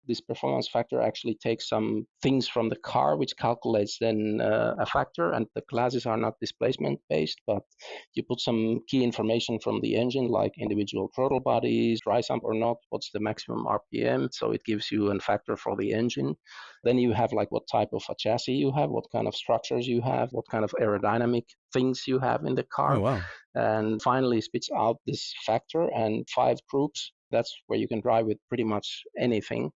this performance factor actually takes some things from the car, which calculates then a factor, and the classes are not displacement based, but you put some key information from the engine, like individual throttle bodies, dry sump or not, what's the maximum RPM, so it gives you a factor for the engine. Then you have like what type of a chassis you have, what kind of structures you have, what kind of aerodynamic things you have in the car. Oh, wow. And finally spits out this factor and 5 groups. That's where you can drive with pretty much anything.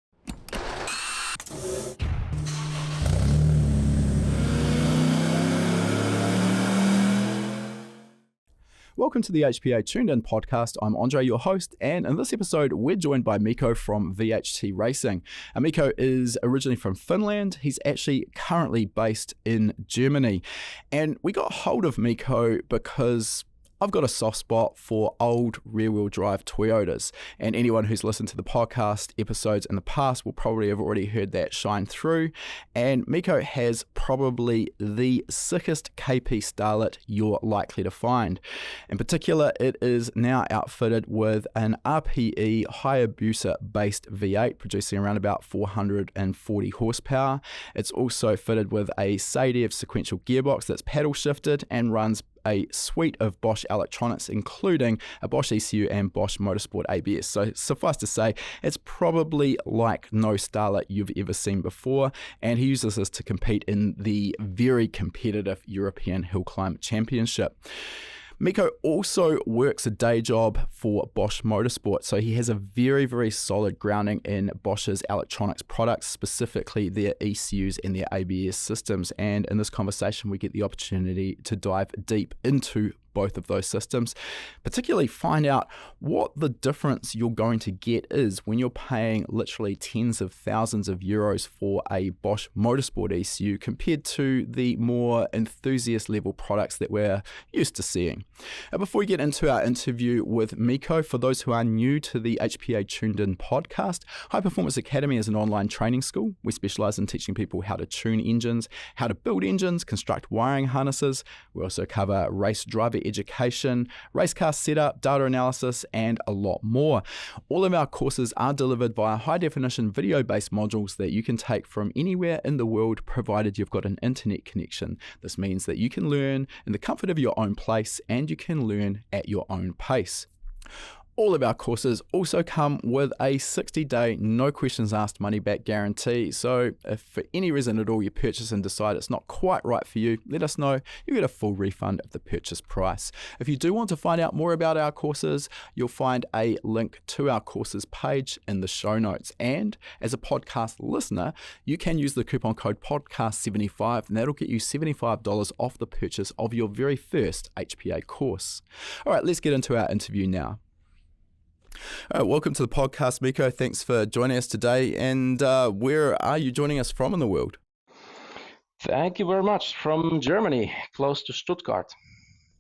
Welcome to the HPA Tuned In podcast. I'm Andre, your host, and in this episode, we're joined by Mikko from VHT Racing. Mikko is originally from Finland. He's actually currently based in Germany. And we got hold of Mikko because I've got a soft spot for old rear-wheel drive Toyotas, and anyone who's listened to the podcast episodes in the past will probably have already heard that shine through. And Mikko has probably the sickest KP Starlet you're likely to find. In particular, it is now outfitted with an RPE Hayabusa-based V8, producing around about 440 horsepower. It's also fitted with a Sadiev sequential gearbox that's paddle shifted and runs a suite of Bosch electronics, including a Bosch ECU and Bosch Motorsport ABS. So suffice to say, it's probably like no Starlet you've ever seen before, and he uses this to compete in the very competitive European Hill Climb Championship. Mikko also works a day job for Bosch Motorsport, so he has a very, very solid grounding in Bosch's electronics products, specifically their ECUs and their ABS systems. And in this conversation, we get the opportunity to dive deep into both of those systems, particularly find out what the difference you're going to get is when you're paying literally tens of thousands of euros for a Bosch Motorsport ECU compared to the more enthusiast level products that we're used to seeing. Before we get into our interview with Mikko, for those who are new to the HPA Tuned In podcast, High Performance Academy is an online training school. We specialize in teaching people how to tune engines, how to build engines, construct wiring harnesses. We also cover race driver education, race car setup, data analysis, and a lot more. All of our courses are delivered via high-definition video-based modules that you can take from anywhere in the world, provided you've got an internet connection. This means that you can learn in the comfort of your own place, and you can learn at your own pace. All of our courses also come with a 60-day, no questions asked money-back guarantee. So if for any reason at all you purchase and decide it's not quite right for you, let us know. You get a full refund of the purchase price. If you do want to find out more about our courses, you'll find a link to our courses page in the show notes. And as a podcast listener, you can use the coupon code podcast75, and that'll get you $75 off the purchase of your very first HPA course. All right, let's get into our interview now. All right, welcome to the podcast, Mikko. Thanks for joining us today. And where are you joining us from in the world? Thank you very much. From Germany, close to Stuttgart.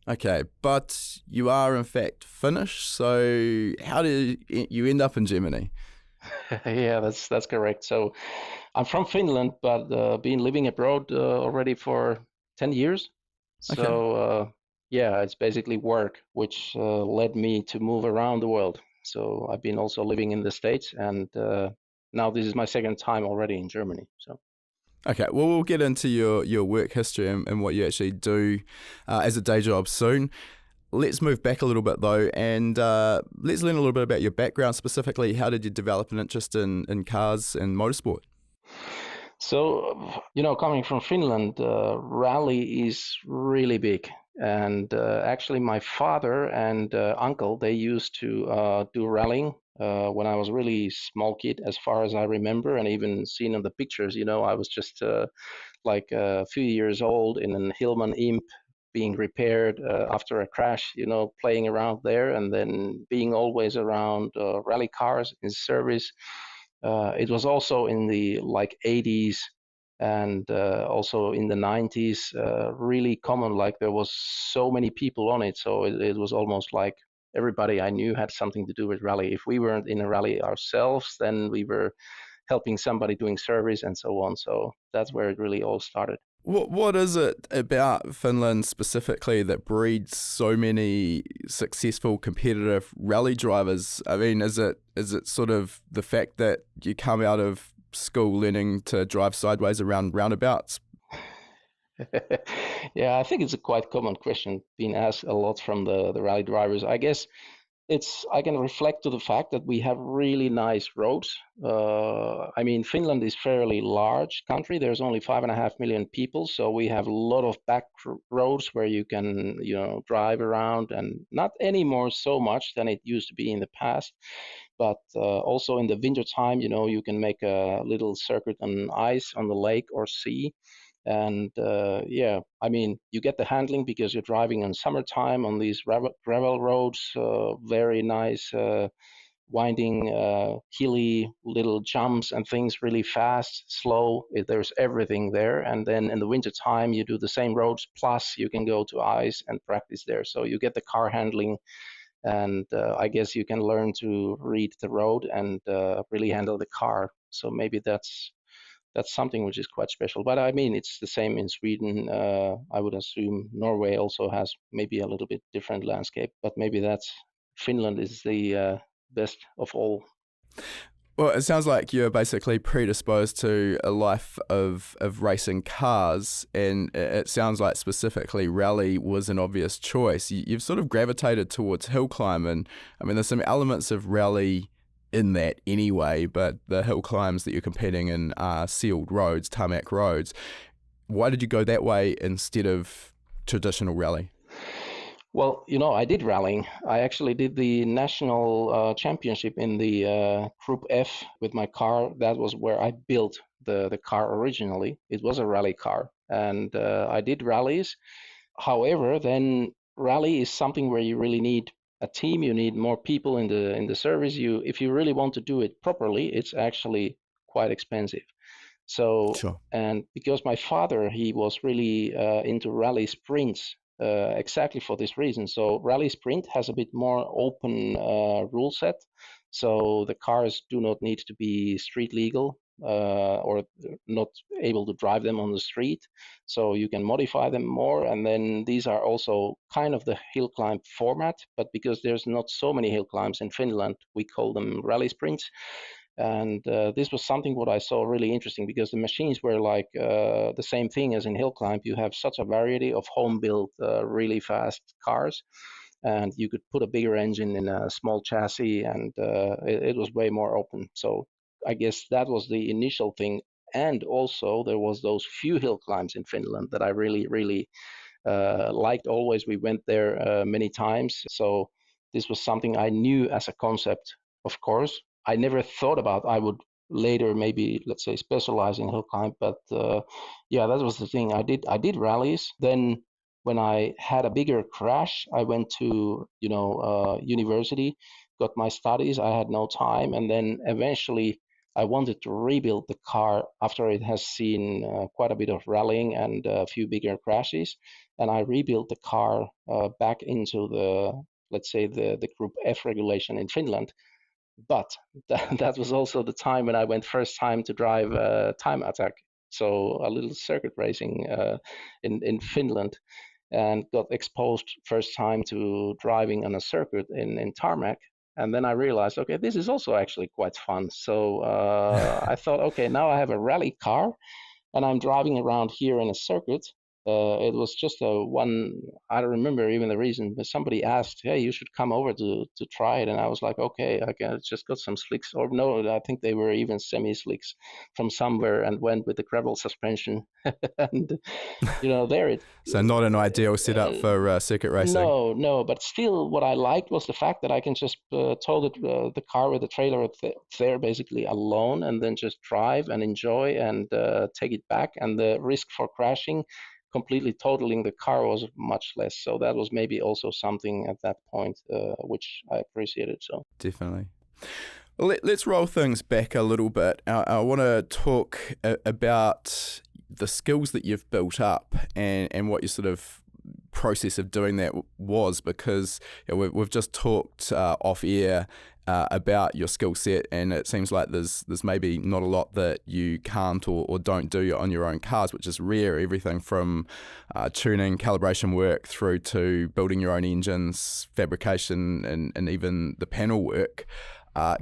Okay, but you are in fact Finnish. So how did you end up in Germany? Yeah, that's correct. So I'm from Finland, but been living abroad already for 10 years. Okay. So yeah, it's basically work, which led me to move around the world. So I've been also living in the States, and now this is my second time already in Germany. So. Okay, well, we'll get into your work history and what you actually do as a day job soon. Let's move back a little bit, though, and let's learn a little bit about your background. Specifically, how did you develop an interest in cars and motorsport? So, coming from Finland, rally is really big. And actually, my father and uncle, they used to do rallying when I was a really small kid, as far as I remember, and even seen in the pictures, I was just like a few years old in an Hillman Imp being repaired after a crash, playing around there, and then being always around rally cars in service. It was also in the 80s and also in the 90s, really common. Like there was so many people on it, so it was almost like everybody I knew had something to do with rally. If we weren't in a rally ourselves, then we were helping somebody doing service and so on. So that's where it really all started. What is it about Finland specifically that breeds so many successful competitive rally drivers? I mean, is it sort of the fact that you come out of school learning to drive sideways around roundabouts? Yeah, I think it's a quite common question being asked a lot from the rally drivers. I guess I can reflect to the fact that we have really nice roads. I mean, Finland is fairly large country. There's only 5.5 million people, so we have a lot of back roads where you can, drive around, and not anymore so much than it used to be in the past. But also in the winter time, you can make a little circuit on ice on the lake or sea. And yeah, I mean, you get the handling because you're driving in summertime on these gravel roads, very nice, winding, hilly little jumps and things, really fast, slow. There's everything there. And then in the winter time, you do the same roads, plus you can go to ice and practice there. So you get the car handling, and I guess you can learn to read the road and really handle the car. So maybe that's something which is quite special. But I mean, it's the same in Sweden. I would assume Norway also has maybe a little bit different landscape, but maybe that's Finland is the best of all. Well, it sounds like you're basically predisposed to a life of racing cars, and it sounds like specifically rally was an obvious choice. You've sort of gravitated towards hill climb, and I mean, there's some elements of rally in that anyway, but the hill climbs that you're competing in are sealed roads, tarmac roads. Why did you go that way instead of traditional rally? Well, I did rallying. I actually did the national championship in the Group F with my car. That was where I built the car originally. It was a rally car, and I did rallies. However, then rally is something where you really need a team. You need more people in the service. If you really want to do it properly, it's actually quite expensive. So, Sure. and because my father, he was really into rally sprints, exactly for this reason. So rally sprint has a bit more open rule set. So the cars do not need to be street legal, or not able to drive them on the street. So you can modify them more. And then these are also kind of the hill climb format, but because there's not so many hill climbs in Finland, we call them rally sprints. And this was something what I saw really interesting, because the machines were like the same thing as in hill climb. You have such a variety of home built, really fast cars, and you could put a bigger engine in a small chassis, and it was way more open. So I guess that was the initial thing. And also there was those few hill climbs in Finland that I really, really liked. Always, we went there many times. So this was something I knew as a concept. Of course, I never thought about I would later maybe, let's say, specialize in hill climb. But yeah, that was the thing. I did rallies. Then when I had a bigger crash, I went to university, got my studies. I had no time, and then eventually I wanted to rebuild the car after it has seen quite a bit of rallying and a few bigger crashes, and I rebuilt the car back into the, let's say, the Group F regulation in Finland. But that was also the time when I went first time to drive time attack, so a little circuit racing in Finland, and got exposed first time to driving on a circuit in tarmac. And then I realized, okay, this is also actually quite fun. So I thought, okay, now I have a rally car and I'm driving around here in a circuit. It was just a one, I don't remember even the reason, but somebody asked, hey, you should come over to try it. And I was like, okay, just got some slicks. Or no, I think they were even semi-slicks from somewhere, and went with the gravel suspension. And, there it. So not an ideal setup for circuit racing. No, but still, what I liked was the fact that I can just tow the car with the trailer there basically alone, and then just drive and enjoy and take it back. And the risk for crashing, completely totaling the car, was much less. So that was maybe also something at that point which I appreciated. So Definitely. Let's roll things back a little bit. I want to talk about the skills that you've built up and what your sort of process of doing that was, because we've just talked off air about your skill set, and it seems like there's maybe not a lot that you can't or don't do on your own cars, which is rare. Everything from tuning, calibration work through to building your own engines, fabrication, and even the panel work.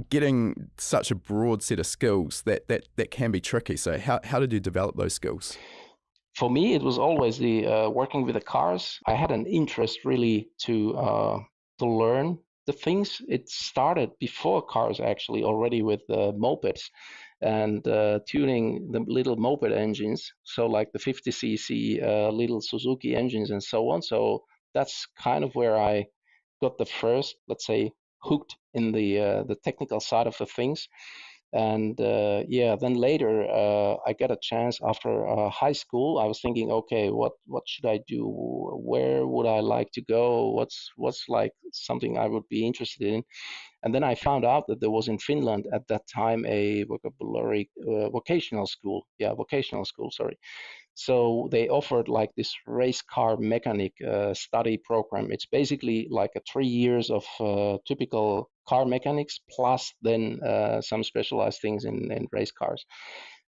Getting such a broad set of skills that can be tricky. So how did you develop those skills? For me, it was always the working with the cars. I had an interest really to learn the things. It started before cars, actually, already with mopeds and tuning the little moped engines. So like the 50cc little Suzuki engines and so on. So that's kind of where I got the first, let's say, hooked in the technical side of the things. And then later I got a chance after high school. I was thinking, okay, what should I do? Where would I like to go? What's like something I would be interested in? And then I found out that there was in Finland at that time a vocational school. Yeah, vocational school. Sorry. So they offered like this race car mechanic study program. It's basically like 3 years of typical car mechanics plus then some specialized things in race cars.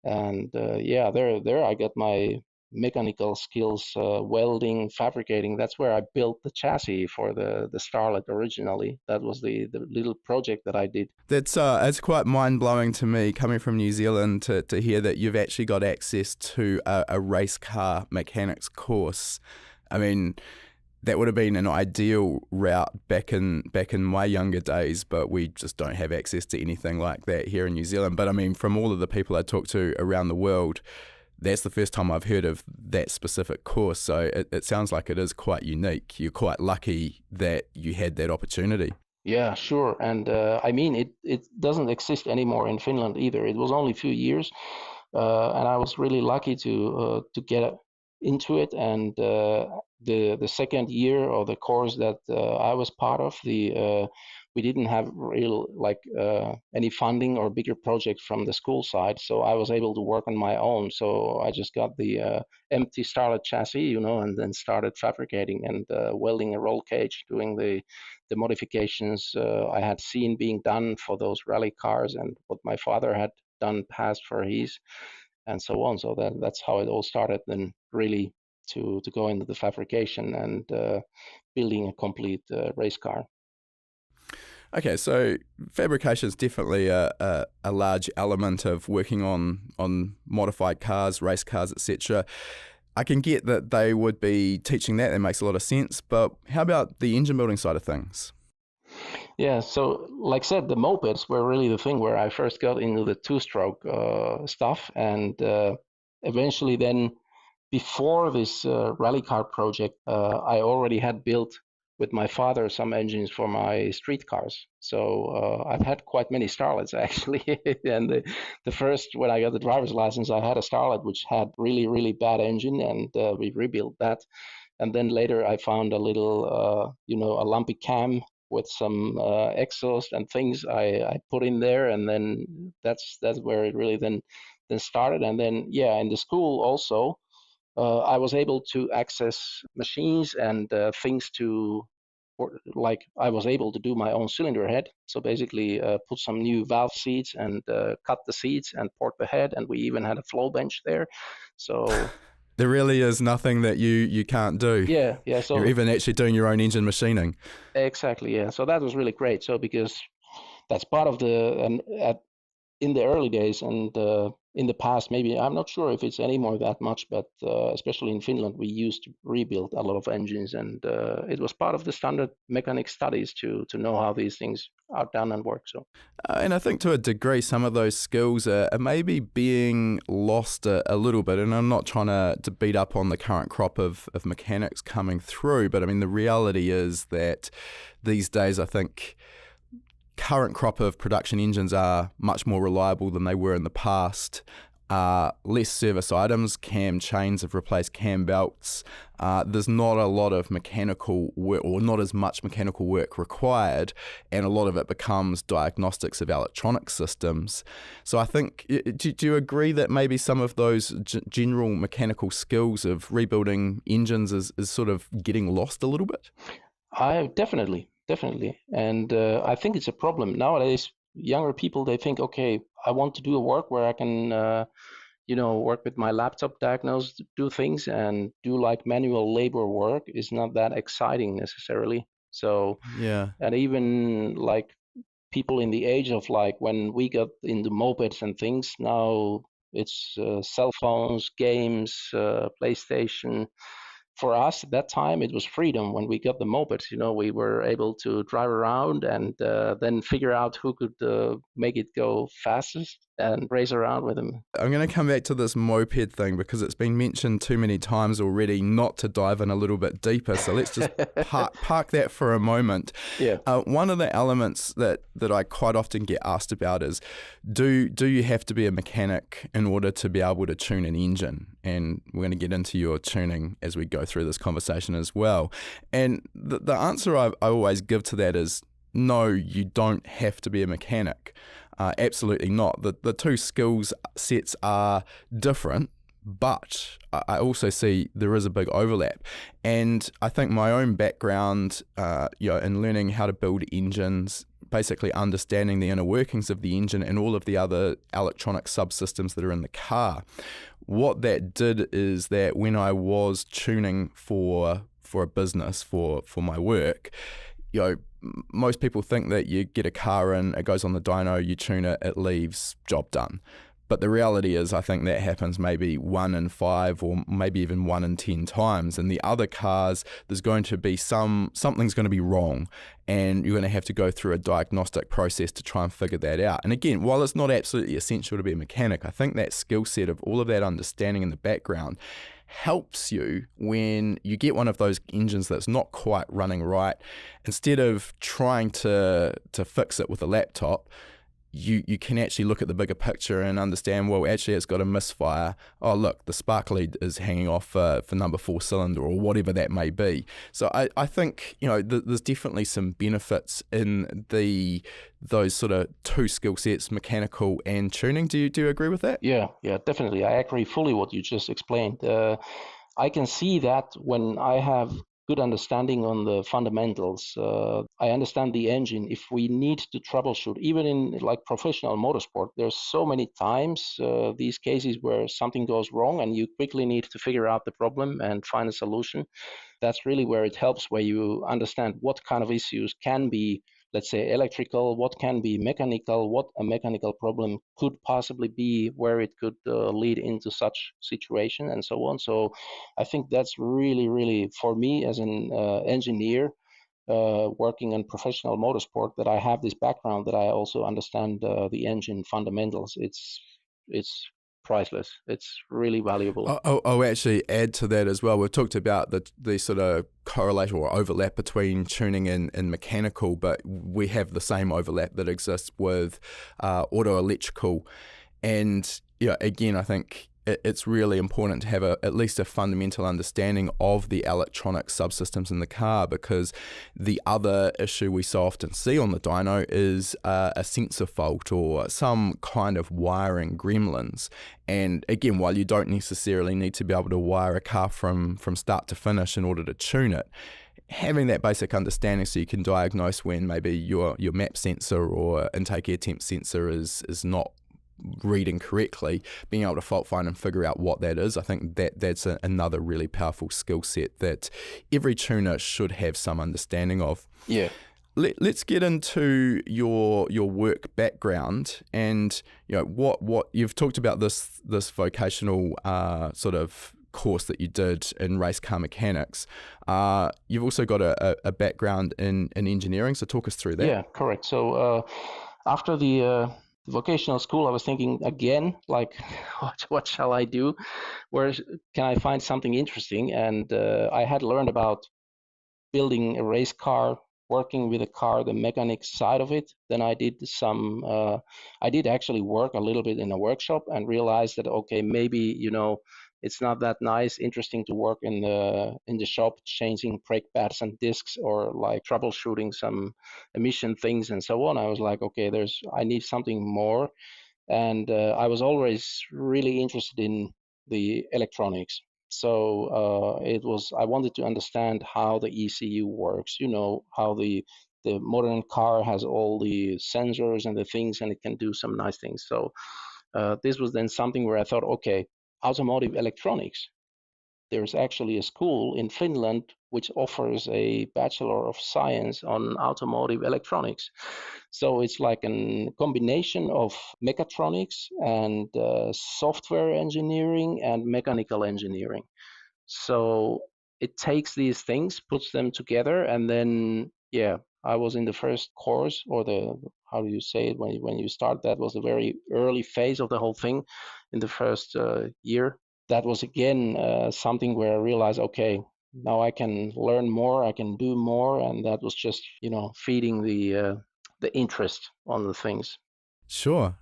And there I got my mechanical skills, welding, fabricating. That's where I built the chassis for the Starlet originally. That was the little project that I did. That's it's quite mind-blowing to me, coming from New Zealand, to hear that you've actually got access to a race car mechanics course. I mean, that would have been an ideal route back in my younger days, but we just don't have access to anything like that here in New Zealand. But I mean, from all of the people I talk to around the world, that's the first time I've heard of that specific course. So it sounds like it is quite unique. You're quite lucky that you had that opportunity. Yeah, sure. And I mean, it doesn't exist anymore in Finland either. It was only a few years, and I was really lucky to get into it. And the second year of the course that I was part of, we didn't have real any funding or bigger projects from the school side, so I was able to work on my own. So I just got the empty Starlet chassis, and then started fabricating and welding a roll cage, doing the modifications I had seen being done for those rally cars and what my father had done past for his, and so on. So that's how it all started. Then really to go into the fabrication and building a complete race car. Okay, so fabrication is definitely a large element of working on modified cars, race cars, etc. I can get that they would be teaching that. That makes a lot of sense. But how about the engine building side of things? Yeah, so like I said, the mopeds were really the thing where I first got into the two-stroke stuff. And eventually then, before this rally car project, I already had built with my father some engines for my street cars. So I've had quite many Starlets actually. And the first, when I got the driver's license, I had a Starlet which had really, really bad engine, and we rebuilt that. And then later I found a little, a lumpy cam with some exhaust and things I put in there, and then that's where it really then started. And then in the school also, I was able to access machines and things like I was able to do my own cylinder head. So basically put some new valve seats and cut the seats and port the head. And we even had a flow bench there. So there really is nothing that you can't do. Yeah. So you're even actually doing your own engine machining. Exactly, yeah. So that was really great. So because that's part of in the early days and in the past, maybe I'm not sure if it's anymore that much, but especially in Finland, we used to rebuild a lot of engines, and it was part of the standard mechanic studies to know how these things are done and work. So, and I think to a degree, some of those skills are maybe being lost a little bit. And I'm not trying to beat up on the current crop of mechanics coming through, but I mean the reality is that these days, I think current crop of production engines are much more reliable than they were in the past. Less service items, cam chains have replaced cam belts. There's not a lot of mechanical work, or not as much mechanical work required, and a lot of it becomes diagnostics of electronic systems. So I think, do you agree that maybe some of those general mechanical skills of rebuilding engines is sort of getting lost a little bit? Definitely. definitely. And I think it's a problem nowadays. Younger people, they think, okay, I want to do a work where I can, work with my laptop, diagnose, do things, and do like manual labor work is not that exciting necessarily. So, Yeah. and even like people in the age of like when we got into mopeds and things, now it's cell phones, games, PlayStation. For us at that time, it was freedom. When we got the mopeds, we were able to drive around and then figure out who could make it go fastest and race around with them. I'm going to come back to this moped thing because it's been mentioned too many times already not to dive in a little bit deeper. So let's just park that for a moment. Yeah. One of the elements that I quite often get asked about is, do you have to be a mechanic in order to be able to tune an engine? And we're going to get into your tuning as we go through this conversation as well. And the answer I always give to that is, no, you don't have to be a mechanic. Absolutely not. The two skills sets are different, but I also see there is a big overlap. And I think my own background, in learning how to build engines, basically understanding the inner workings of the engine and all of the other electronic subsystems that are in the car, what that did is that when I was tuning for a business, for my work, most people think that you get a car in, it goes on the dyno, you tune it, it leaves, job done. But the reality is, I think that happens maybe 1 in 5 or maybe even 1 in 10 times. And the other cars, there's going to be something's going to be wrong, and you're going to have to go through a diagnostic process to try and figure that out. And again, while it's not absolutely essential to be a mechanic, I think that skill set of all of that understanding in the background helps you when you get one of those engines that's not quite running right. Instead of trying to fix it with a laptop, you can actually look at the bigger picture and understand, well, actually it's got a misfire. Oh, look, the spark lead is hanging off for number 4 cylinder or whatever that may be. So I think, there's definitely some benefits in those sort of two skill sets, mechanical and tuning. Do you agree with that? Yeah, definitely. I agree fully what you just explained. I can see that when I have good understanding on the fundamentals. I understand the engine. If we need to troubleshoot, even in like professional motorsport, there's so many times these cases where something goes wrong and you quickly need to figure out the problem and find a solution. That's really where it helps, where you understand what kind of issues can be, let's say, electrical, what can be mechanical, what a mechanical problem could possibly be, where it could lead into such situation, and so on. So I think that's really, really, for me as an engineer working in professional motorsport, that I have this background, that I also understand the engine fundamentals. It's priceless. It's really valuable. I'll actually add to that as well. We've talked about the sort of correlate or overlap between tuning and mechanical, but we have the same overlap that exists with auto electrical. And again, I think it's really important to have at least a fundamental understanding of the electronic subsystems in the car, because the other issue we so often see on the dyno is a sensor fault or some kind of wiring gremlins. And again, while you don't necessarily need to be able to wire a car from start to finish in order to tune it, having that basic understanding so you can diagnose when maybe your map sensor or intake air temp sensor is not reading correctly, being able to fault find and figure out what that is. I think that's another really powerful skill set that every tuner should have some understanding of. Yeah. Let's get into your work background, and what you've talked about this vocational sort of course that you did in race car mechanics. You've also got a background in engineering, so talk us through that. Yeah, correct. So after the vocational school, I was thinking again, like, what shall I do? Where can I find something interesting? And I had learned about building a race car, working with a car, the mechanics side of it. Then I did I did actually work a little bit in a workshop and realized that, okay, maybe, it's not that interesting to work in the shop, changing brake pads and discs, or like troubleshooting some emission things and so on. I was like, okay, I need something more. And I was always really interested in the electronics. So I wanted to understand how the ECU works, how the the modern car has all the sensors and the things, and it can do some nice things. So this was then something where I thought, okay, automotive electronics. There's actually a school in Finland which offers a Bachelor of Science on automotive electronics. So it's like a combination of mechatronics and software engineering and mechanical engineering. So it takes these things, puts them together, and then, yeah, I was in the first course, or how do you say it when you start? That was a very early phase of the whole thing in the first year. That was again something where I realized, okay, now I can learn more, I can do more, and that was just, feeding the interest on the things. Sure.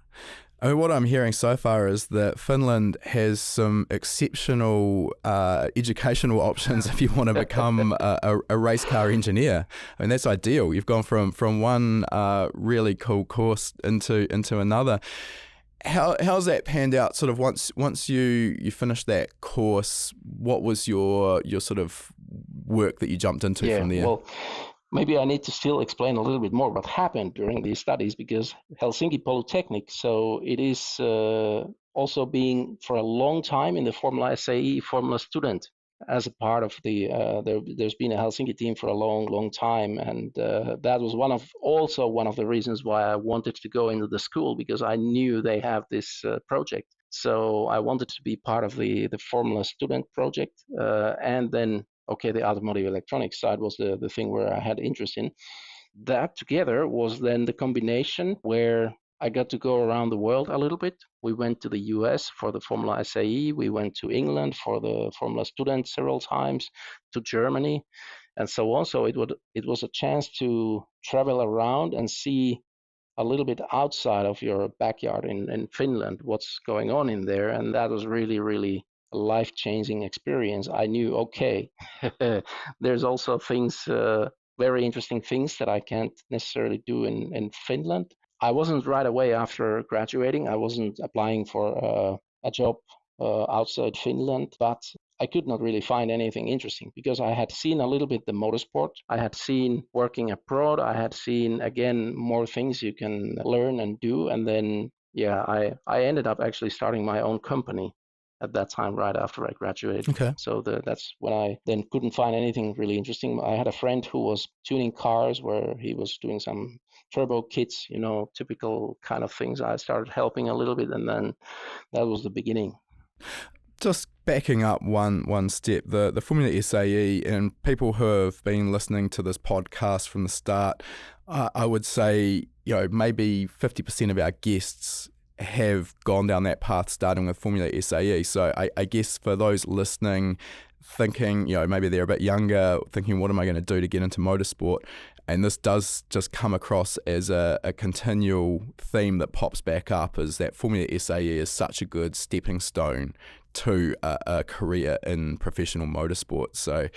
I mean, what I'm hearing so far is that Finland has some exceptional educational options if you want to become a race car engineer. I mean, that's ideal. You've gone from one really cool course into another. How's that panned out? Sort of once you finished that course, what was your sort of work that you jumped into from there? Well, maybe I need to still explain a little bit more what happened during these studies, because Helsinki Polytechnic, so it is also being for a long time in the Formula SAE Formula student as a part of the, there's been a Helsinki team for a long time. And that was one of the reasons why I wanted to go into the school, because I knew they have this project. So I wanted to be part of the Formula student project. And then, okay, the automotive electronics side was the thing where I had interest in. That together was then the combination where I got to go around the world a little bit. We went to the US for the Formula SAE. We went to England for the Formula Student several times, to Germany, and so on. So it was a chance to travel around and see a little bit outside of your backyard in Finland, what's going on in there. And that was really, really a life-changing experience. I knew, okay, there's also things, very interesting things that I can't necessarily do in Finland. I wasn't right away after graduating. I wasn't applying for a job outside Finland, but I could not really find anything interesting, because I had seen a little bit the motorsport. I had seen working abroad. I had seen, again, more things you can learn and do. And then, yeah, I ended up actually starting my own company at that time, right after I graduated. Okay. So that's when I then couldn't find anything really interesting. I had a friend who was tuning cars, where he was doing some turbo kits, typical kind of things. I started helping a little bit, and then that was the beginning. Just backing up one step, the Formula SAE, and people who have been listening to this podcast from the start, I would say, maybe 50% of our guests have gone down that path, starting with Formula SAE. So I guess for those listening, thinking, maybe they're a bit younger, thinking, what am I going to do to get into motorsport? And this does just come across as a continual theme that pops back up, is that Formula SAE is such a good stepping stone to a career in professional motorsport. So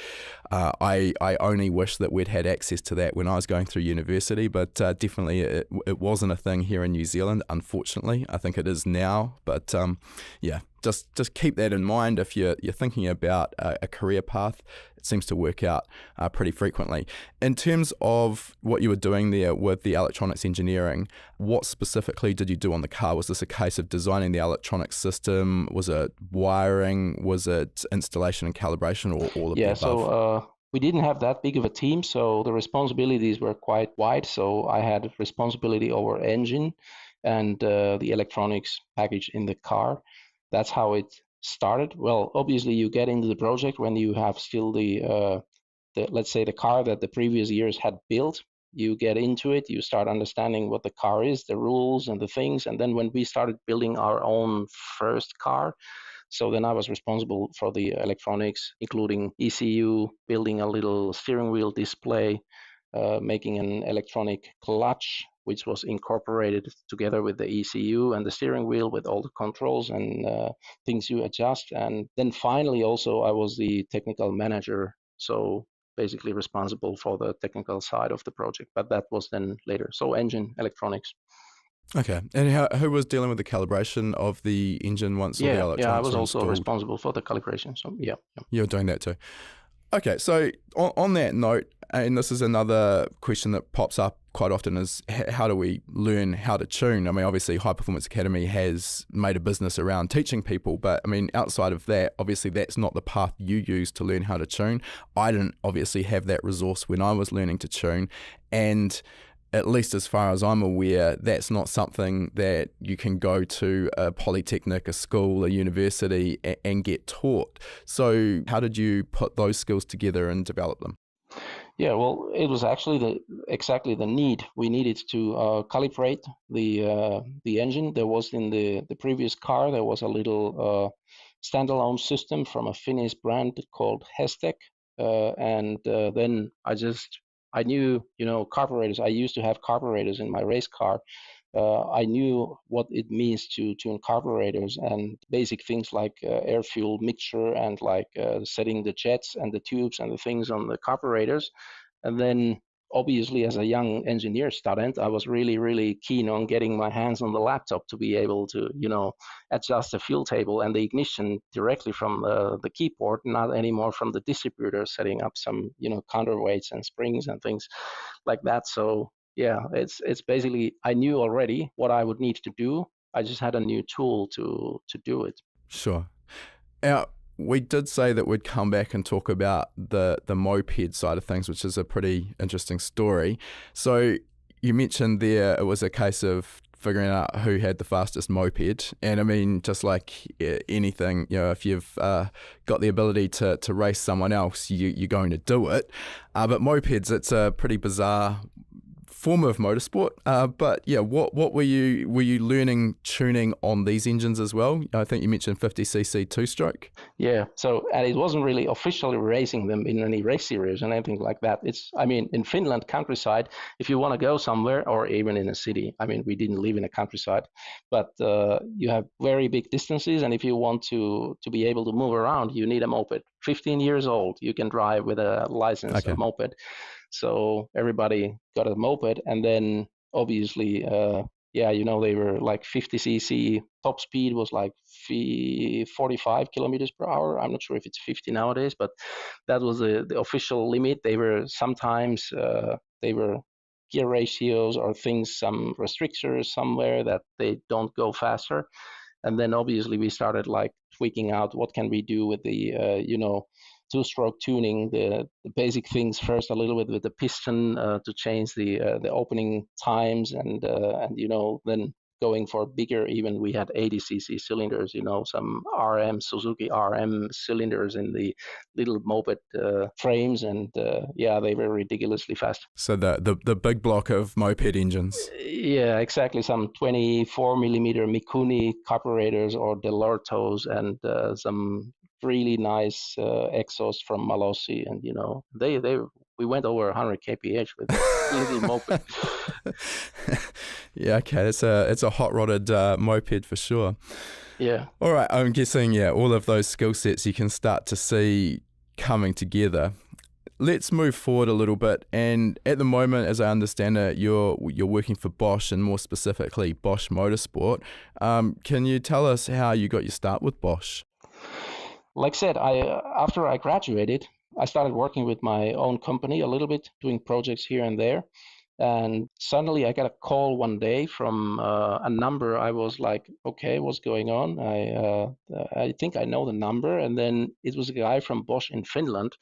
I only wish that we'd had access to that when I was going through university, but definitely it wasn't a thing here in New Zealand, unfortunately. I think it is now, but just keep that in mind if you're thinking about a career path. It seems to work out pretty frequently. In terms of what you were doing there with the electronics engineering, what specifically did you do on the car? Was this a case of designing the electronic system? Was it wiring? Was it installation and calibration, or all of the above? So we didn't have that big of a team, so the responsibilities were quite wide. So I had responsibility over engine and the electronics package in the car. That's how it started. Well, obviously you get into the project when you have still the let's say the car that the previous years had built. You get into it, you start understanding what the car is, the rules and the things. And then when we started building our own first car, so then I was responsible for the electronics, including ECU, building a little steering wheel display, making an electronic clutch, which was incorporated together with the ECU and the steering wheel with all the controls and things you adjust. And then finally also I was the technical manager, so basically responsible for the technical side of the project, but that was then later. So engine, electronics. Okay, and who was dealing with the calibration of the engine once all the electronics I was were also installed? responsible for the calibration, so yeah. You were doing that too. Okay, so on that note, And this is another question that pops up quite often is how do we learn how to tune? I mean, obviously High Performance Academy has made a business around teaching people, but I mean, outside of that, obviously that's not the path you use to learn how to tune. I didn't obviously have that resource when I was learning to tune, and at least as far as I'm aware, that's not something that you can go to a polytechnic, a school, a university and get taught. So how did you put those skills together and develop them? Yeah, well, it was actually exactly the need. We needed to calibrate the engine. There was in the previous car, there was a little standalone system from a Finnish brand called Hestec. And then I knew, carburetors. I used to have carburetors in my race car. I knew what it means to tune carburetors and basic things like air fuel mixture and like setting the jets and the tubes and the things on the carburetors. And then obviously as a young engineer student, I was really, really keen on getting my hands on the laptop to be able to, adjust the fuel table and the ignition directly from the keyboard, not anymore from the distributor, setting up some, counterweights and springs and things like that. So yeah, it's basically, I knew already what I would need to do. I just had a new tool to do it. Sure. Now, we did say that we'd come back and talk about the moped side of things, which is a pretty interesting story. So you mentioned there it was a case of figuring out who had the fastest moped. And I mean, just like anything, if you've got the ability to race someone else, you're going to do it. But mopeds, it's a pretty bizarre form of motorsport, but yeah, what were you learning tuning on these engines as well? I think you mentioned 50cc two-stroke. Yeah, so and it wasn't really officially racing them in any race series and anything like that. In Finland countryside, if you want to go somewhere or even in a city, we didn't live in a countryside, but you have very big distances, and if you want to be able to move around, you need a moped. 15 years old, you can drive with a license, okay. A moped. So everybody got a moped, and then obviously, they were like 50cc. Top speed was like 45 kilometers per hour. I'm not sure if it's 50 nowadays, but that was the official limit. They were sometimes they were gear ratios or things, some restrictors somewhere that they don't go faster. And then obviously we started like tweaking out what can we do with the two-stroke tuning, the basic things first, a little bit with the piston to change the opening times, and then going for bigger. Even we had 80cc cylinders, some Suzuki RM cylinders in the little moped frames, and they were ridiculously fast. So the big block of moped engines. Yeah, exactly. Some 24 millimeter Mikuni carburetors or Delortos, and some really nice exhaust from Malossi, and we went over 100 kph with a little moped. Yeah, okay, it's a hot rodded moped for sure. Yeah. All right, I'm guessing all of those skill sets you can start to see coming together. Let's move forward a little bit, and at the moment, as I understand it, you're working for Bosch, and more specifically Bosch Motorsport. Can you tell us how you got your start with Bosch? Like I said, after I graduated, I started working with my own company a little bit, doing projects here and there. And suddenly I got a call one day from a number. I was like, okay, what's going on? I think I know the number. And then it was a guy from Bosch in Finland,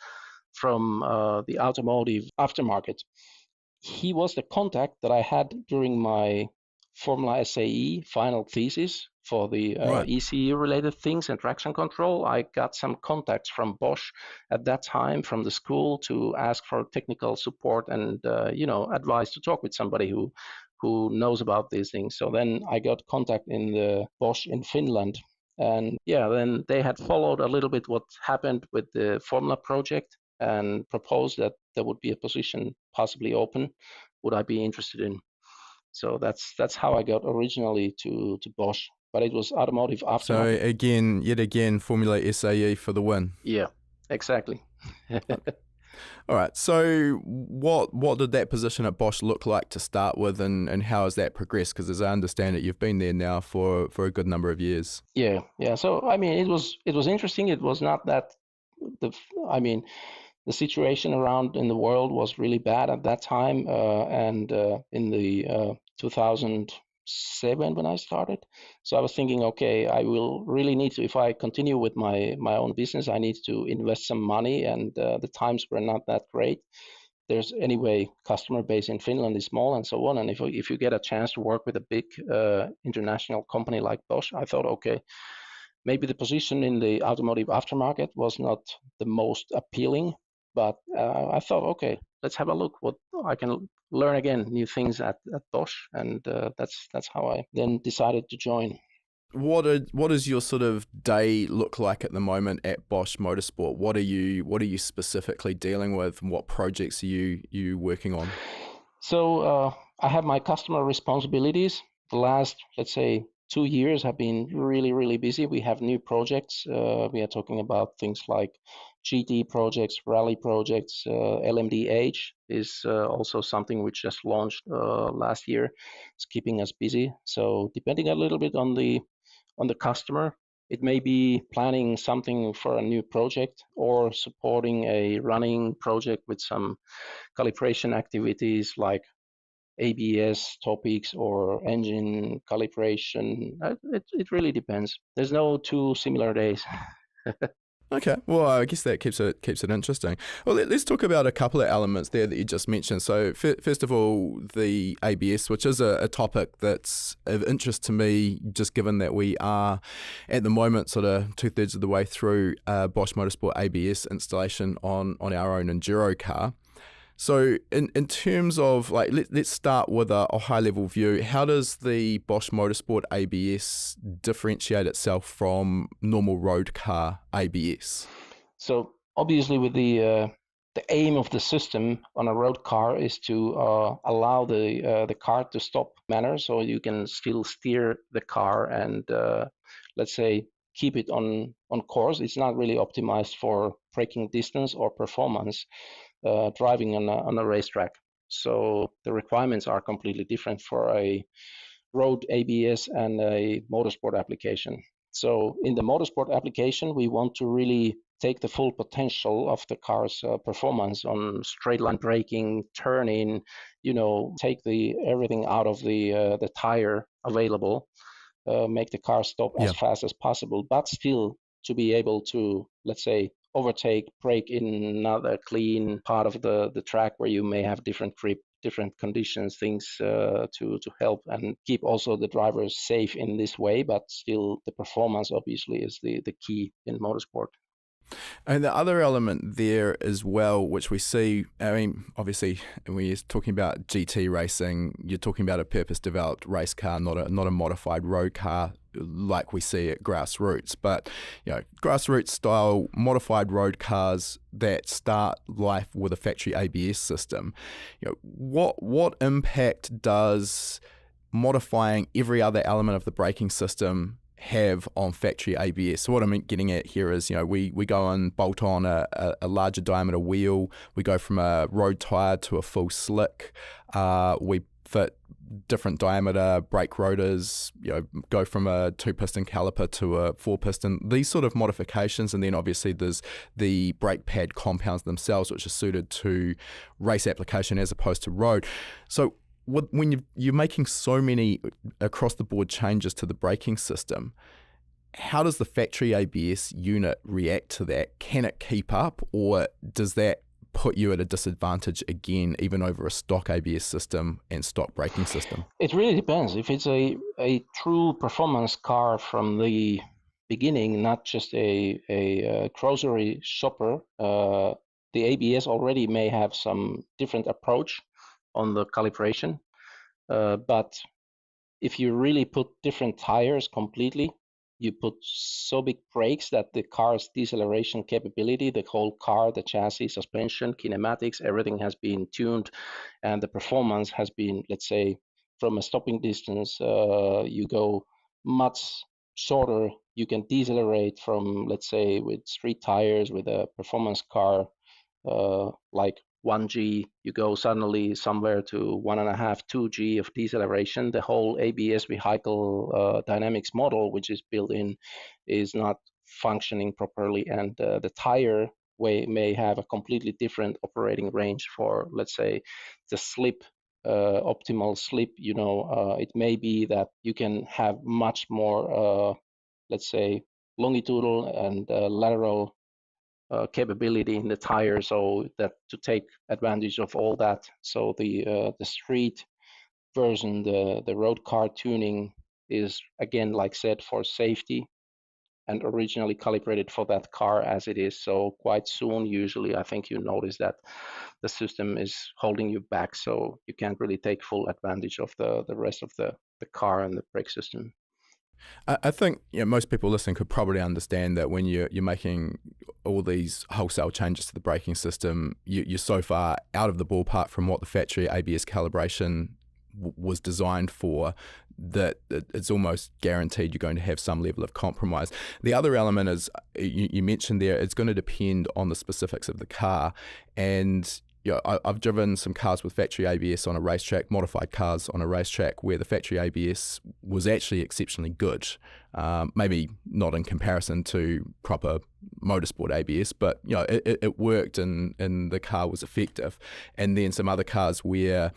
from the automotive aftermarket. He was the contact that I had during my Formula SAE final thesis for the Right. ECU related things and traction control. I got some contacts from Bosch at that time from the school to ask for technical support and advice, to talk with somebody who knows about these things. So then I got contact in the Bosch in Finland, and then they had followed a little bit what happened with the Formula project and proposed that there would be a position possibly open. Would I be interested in? So that's how I got originally to Bosch, but it was automotive aftermarket. So yet again, Formula SAE for the win. Yeah, exactly. All right. So what did that position at Bosch look like to start with, and how has that progressed? Because as I understand it, you've been there now for a good number of years. Yeah. So it was interesting. It was not that the situation around in the world was really bad at that time, and in the 2007 when I started. So I was thinking, okay, I will really need to, if I continue with my own business, I need to invest some money, and the times were not that great. There's anyway customer base in Finland is small and so on. And if you get a chance to work with a big international company like Bosch, I thought, okay, maybe the position in the automotive aftermarket was not the most appealing, but I thought, okay, let's have a look what I can learn again, new things at Bosch, and that's how I then decided to join. What does your sort of day look like at the moment at Bosch Motorsport? What are you specifically dealing with, and what projects are you working on? So I have my customer responsibilities. The last, let's say, 2 years have been really, really busy. We have new projects. We are talking about things like GT projects, rally projects. LMDH is also something which just launched last year. It's keeping us busy. So depending a little bit on the customer, it may be planning something for a new project or supporting a running project with some calibration activities like ABS topics or engine calibration. It really depends. There's no two similar days. Okay, well, I guess that keeps it interesting. Well, let's talk about a couple of elements there that you just mentioned. So, first of all, the ABS, which is a topic that's of interest to me, just given that we are at the moment sort of 2/3 of the way through Bosch Motorsport ABS installation on our own enduro car. So in terms of, like, let's start with a high level view. How does the Bosch Motorsport ABS differentiate itself from normal road car ABS? So obviously, with the aim of the system on a road car is to allow the car to stop manner, so you can still steer the car and let's say keep it on course. It's not really optimized for braking distance or performance. Driving on a racetrack. So the requirements are completely different for a road ABS and a motorsport application. So in the motorsport application, we want to really take the full potential of the car's performance on straight line braking, turning, take everything out of the tire available, make the car stop as fast as possible, but still to be able to, let's say, overtake, brake in another clean part of the track where you may have different grip, different conditions, things to help and keep also the drivers safe in this way, but still the performance obviously is the key in motorsport. And the other element there as well, which we see, I mean, obviously, when you're talking about GT racing, you're talking about a purpose-developed race car, not a modified road car like we see at grassroots. But, grassroots style modified road cars that start life with a factory ABS system, what impact does modifying every other element of the braking system have on factory ABS? So what I'm getting at here is, we go and bolt on a larger diameter wheel. We go from a road tire to a full slick. We fit different diameter brake rotors, go from a 2-piston caliper to a 4-piston, these sort of modifications. And then obviously there's the brake pad compounds themselves, which are suited to race application as opposed to road. So when you're making so many across the board changes to the braking system, how does the factory ABS unit react to that? Can it keep up, or does that put you at a disadvantage again, even over a stock ABS system and stock braking system? It really depends. If it's a true performance car from the beginning, not just a grocery shopper, the ABS already may have some different approach on the calibration. But if you really put different tires completely, you put so big brakes that the car's deceleration capability, the whole car, the chassis, suspension, kinematics, everything has been tuned, and the performance has been, let's say, from a stopping distance, you go much shorter. You can decelerate from, let's say, with street tires with a performance car, like 1G, you go suddenly somewhere to 1.5, 2G of deceleration. The whole ABS vehicle dynamics model, which is built in, is not functioning properly, and the tire may have a completely different operating range for, let's say, the slip, optimal slip. It may be that you can have much more, let's say, longitudinal and lateral capability in the tire, so that to take advantage of all that. So the street version, the road car tuning, is again, like said, for safety and originally calibrated for that car as it is. So quite soon, usually, I think you notice that the system is holding you back, so you can't really take full advantage of the rest of the car and the brake system. I think most people listening could probably understand that when you're making all these wholesale changes to the braking system, you're so far out of the ballpark from what the factory ABS calibration was designed for that it's almost guaranteed you're going to have some level of compromise. The other element is, you mentioned there, it's going to depend on the specifics of the car. And I've driven some cars with factory ABS on a racetrack, modified cars on a racetrack, where the factory ABS was actually exceptionally good. Maybe not in comparison to proper motorsport ABS, but it worked and the car was effective. And then some other cars where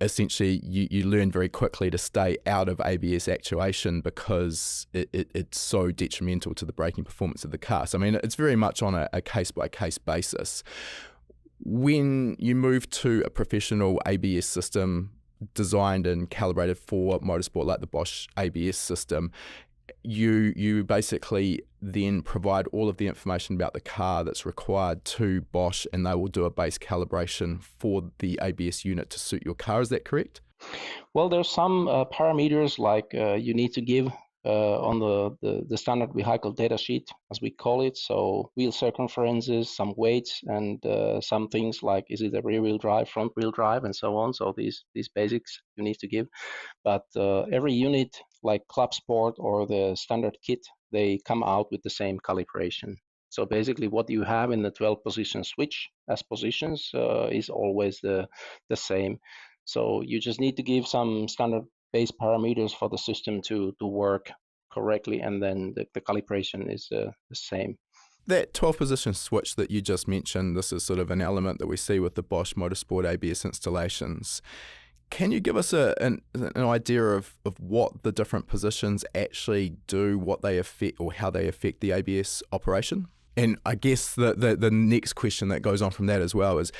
essentially you learn very quickly to stay out of ABS actuation because it's so detrimental to the braking performance of the car. So I mean, it's very much on a case-by-case basis. When you move to a professional ABS system designed and calibrated for motorsport, like the Bosch ABS system, you basically then provide all of the information about the car that's required to Bosch, and they will do a base calibration for the ABS unit to suit your car. Is that correct? Well, there's some parameters like you need to give on the standard vehicle data sheet, as we call it. So wheel circumferences, some weights, and some things like, is it a rear wheel drive, front wheel drive, and so on. So these basics you need to give. But every unit, like Club Sport or the standard kit, they come out with the same calibration. So basically what you have in the 12 position switch as positions is always the same. So you just need to give some standard base parameters for the system to work correctly, and then the calibration is the same. That 12-position switch that you just mentioned, this is sort of an element that we see with the Bosch Motorsport ABS installations. Can you give us an idea of what the different positions actually do, what they affect, or how they affect the ABS operation? And I guess the next question that goes on from that as well is,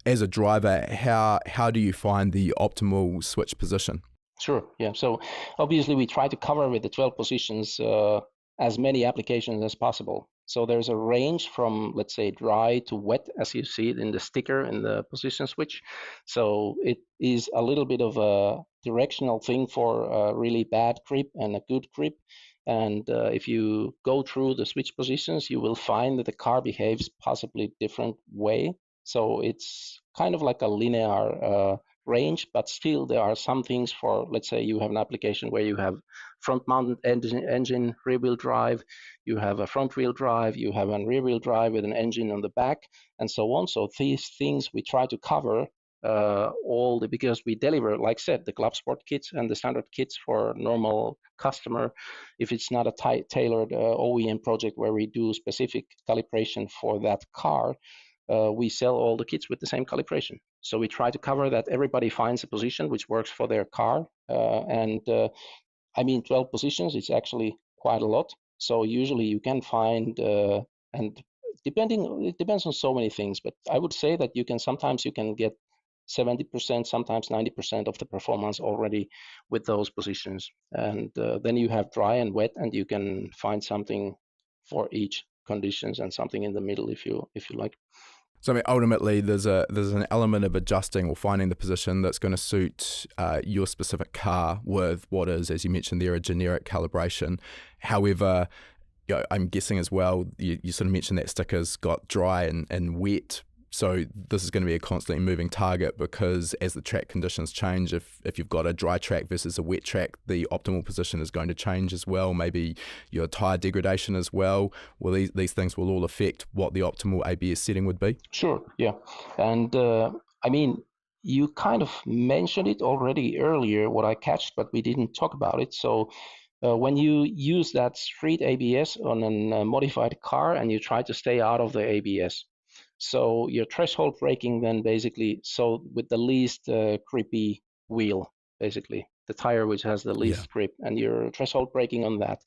as a driver, how do you find the optimal switch position? Sure, yeah. So obviously we try to cover with the 12 positions as many applications as possible. So there's a range from, let's say, dry to wet, as you see it in the sticker in the position switch. So it is a little bit of a directional thing for a really bad grip and a good grip. And if you go through the switch positions, you will find that the car behaves possibly different way. So it's kind of like a linear range, but still there are some things for, let's say you have an application where you have front mounted engine rear wheel drive, you have a front wheel drive, you have a rear wheel drive with an engine on the back, and so on. So these things we try to cover because we deliver, like I said, the Club Sport kits and the standard kits for normal customer. If it's not a tailored OEM project where we do specific calibration for that car, we sell all the kits with the same calibration. So we try to cover that everybody finds a position which works for their car. I mean, 12 positions, it's actually quite a lot. So usually you can find, and it depends on so many things, but I would say that sometimes you can get 70%, sometimes 90% of the performance already with those positions. And then you have dry and wet, and you can find something for each conditions and something in the middle if you like. So I mean, ultimately, there's an element of adjusting or finding the position that's going to suit your specific car with what is, as you mentioned there, a generic calibration. However, I'm guessing as well, you sort of mentioned that sticker's got dry and wet. So this is going to be a constantly moving target, because as the track conditions change, if you've got a dry track versus a wet track, the optimal position is going to change as well. Maybe your tyre degradation as well. Well, these things will all affect what the optimal ABS setting would be. Sure, yeah. And I mean, you kind of mentioned it already earlier, what I catched, but we didn't talk about it. So When you use that street ABS on a modified car and you try to stay out of the ABS, so your threshold braking then basically, so with the least grippy wheel, basically the tire which has the least grip, and your threshold braking on that.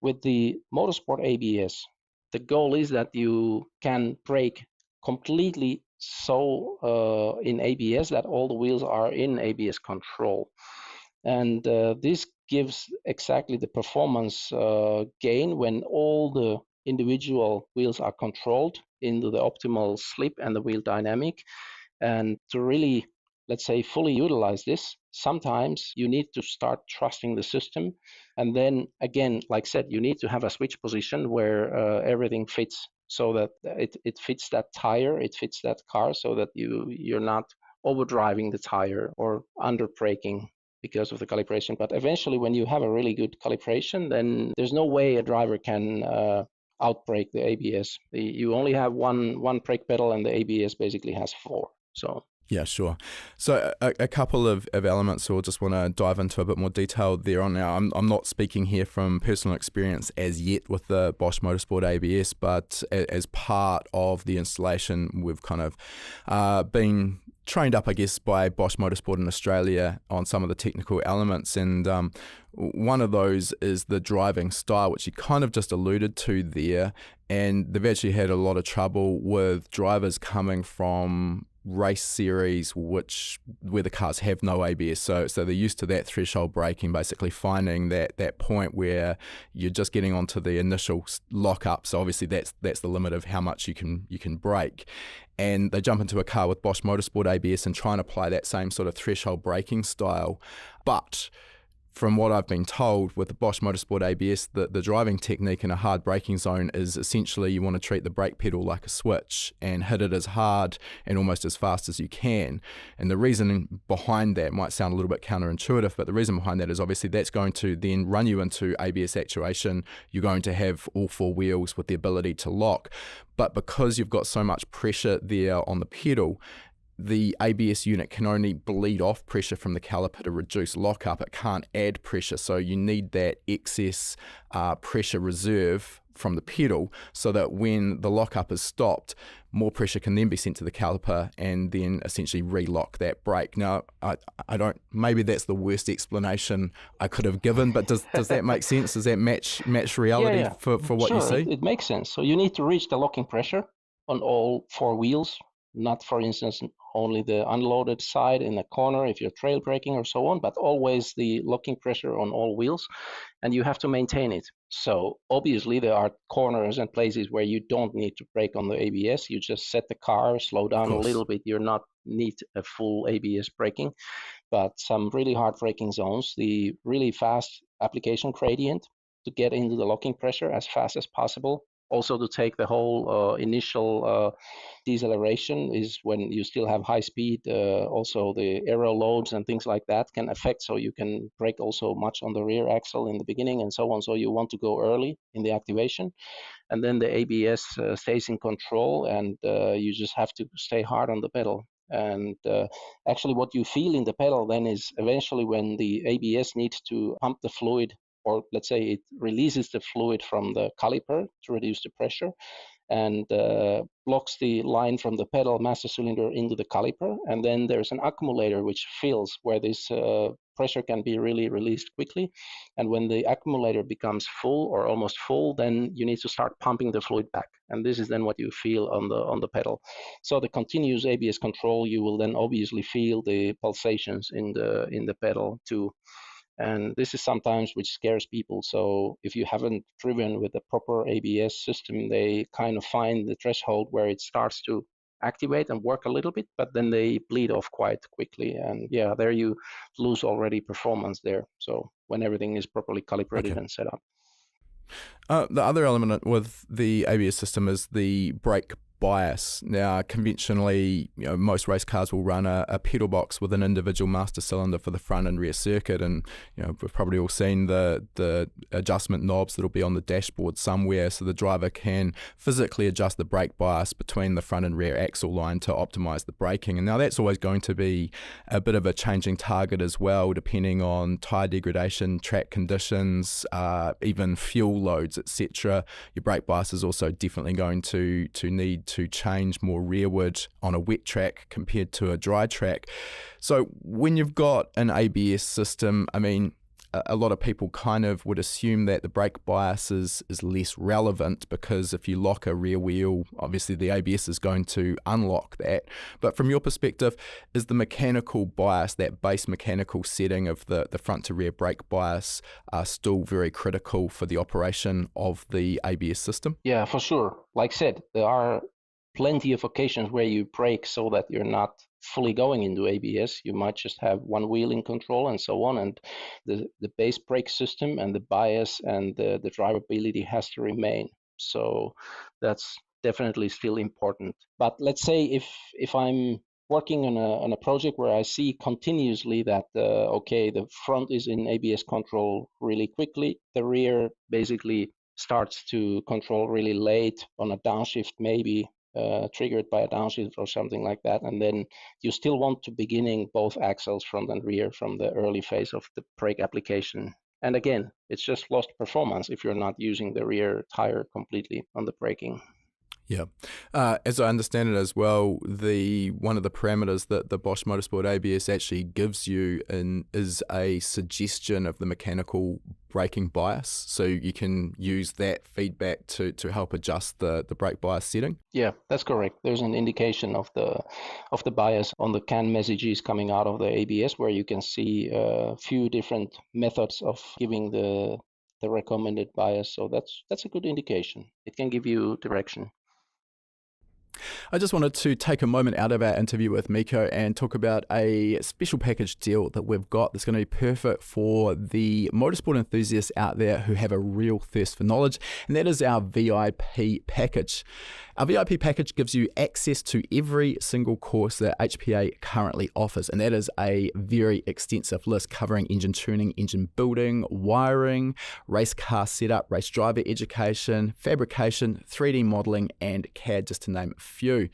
With the motorsport ABS, the goal is that you can brake completely so in ABS that all the wheels are in ABS control. And this gives exactly the performance gain when all the individual wheels are controlled into the optimal slip and the wheel dynamic. And to really, let's say, fully utilize this, sometimes you need to start trusting the system. And then again, like I said, you need to have a switch position where everything fits, so that it fits that tire, it fits that car, so that you're not overdriving the tire or under braking because of the calibration. But eventually, when you have a really good calibration, then there's no way a driver can outbrake the ABS. You only have one brake pedal, and the ABS basically has four. So yeah, sure. So a couple of elements we'll just want to dive into a bit more detail there on now. I'm not speaking here from personal experience as yet with the Bosch Motorsport ABS, but as part of the installation, we've kind of been trained up, I guess, by Bosch Motorsport in Australia on some of the technical elements. And one of those is the driving style, which you kind of just alluded to there. And they've actually had a lot of trouble with drivers coming from race series where the cars have no ABS, so they're used to that threshold braking, basically finding that point where you're just getting onto the initial lock-up. So obviously that's the limit of how much you can brake, and they jump into a car with Bosch Motorsport ABS and try and apply that same sort of threshold braking style. But from what I've been told, with the Bosch Motorsport ABS, the driving technique in a hard braking zone is essentially you want to treat the brake pedal like a switch and hit it as hard and almost as fast as you can. And the reason behind that might sound a little bit counterintuitive, but the reason behind that is obviously that's going to then run you into ABS actuation. You're going to have all four wheels with the ability to lock. But because you've got so much pressure there on the pedal, the ABS unit can only bleed off pressure from the caliper to reduce lockup. It can't add pressure, so you need that excess pressure reserve from the pedal, so that when the lockup is stopped, more pressure can then be sent to the caliper and then essentially relock that brake. Now, I don't. Maybe that's the worst explanation I could have given, but does that make sense? Does that match reality for what you see? It makes sense. So you need to reach the locking pressure on all four wheels, not, for instance, only the unloaded side in the corner if you're trail braking or so on, but always the locking pressure on all wheels, and you have to maintain it. So obviously there are corners and places where you don't need to brake on the ABS. You just set the car, slow down a little bit. You're not need a full ABS braking, but some really hard braking zones, the really fast application gradient to get into the locking pressure as fast as possible. Also, to take the whole initial deceleration is when you still have high speed. Also, the aero loads and things like that can affect. So you can brake also much on the rear axle in the beginning and so on. So you want to go early in the activation. And then the ABS stays in control, and you just have to stay hard on the pedal. And actually what you feel in the pedal then is eventually when the ABS needs to pump the fluid, or let's say it releases the fluid from the caliper to reduce the pressure, and blocks the line from the pedal master cylinder into the caliper. And then there's an accumulator which fills where this pressure can be really released quickly. And when the accumulator becomes full or almost full, then you need to start pumping the fluid back. And this is then what you feel on the pedal. So the continuous ABS control, you will then obviously feel the pulsations in the pedal too. And this is sometimes which scares people. So if you haven't driven with a proper ABS system, they kind of find the threshold where it starts to activate and work a little bit, but then they bleed off quite quickly. And yeah, there you lose already performance there. So when everything is properly calibrated and set up. The other element with the ABS system is the brake bias. Now, conventionally, most race cars will run a pedal box with an individual master cylinder for the front and rear circuit, and we've probably all seen the adjustment knobs that'll be on the dashboard somewhere, so the driver can physically adjust the brake bias between the front and rear axle line to optimize the braking. And now that's always going to be a bit of a changing target as well, depending on tire degradation, track conditions, even fuel loads, etc. Your brake bias is also definitely going to need to change more rearward on a wet track compared to a dry track. So when you've got an ABS system, I mean, a lot of people kind of would assume that the brake bias is less relevant, because if you lock a rear wheel, obviously the ABS is going to unlock that. But from your perspective, is the mechanical bias, that base mechanical setting of the front to rear brake bias, still very critical for the operation of the ABS system? Yeah, for sure. Like I said, there are plenty of occasions where you brake so that you're not fully going into ABS. You might just have one wheel in control and so on, and the base brake system and the bias and the drivability has to remain. So that's definitely still important. But let's say if I'm working on a project where I see continuously that the front is in ABS control really quickly, the rear basically starts to control really late on a downshift, maybe triggered by a downshift or something like that, and then you still want to beginning both axles, front and rear, from the early phase of the brake application. And again, it's just lost performance if you're not using the rear tire completely on the braking. Yeah. As I understand it as well, one of the parameters that the Bosch Motorsport ABS actually gives you is a suggestion of the mechanical braking bias. So you can use that feedback to help adjust the brake bias setting. Yeah, that's correct. There's an indication of the bias on the CAN messages coming out of the ABS, where you can see a few different methods of giving the recommended bias. So that's a good indication. It can give you direction. I just wanted to take a moment out of our interview with Mikko and talk about a special package deal that we've got that's going to be perfect for the motorsport enthusiasts out there who have a real thirst for knowledge, and that is our VIP package. Our VIP package gives you access to every single course that HPA currently offers, and that is a very extensive list covering engine tuning, engine building, wiring, race car setup, race driver education, fabrication, 3D modeling, and CAD, just to name a few.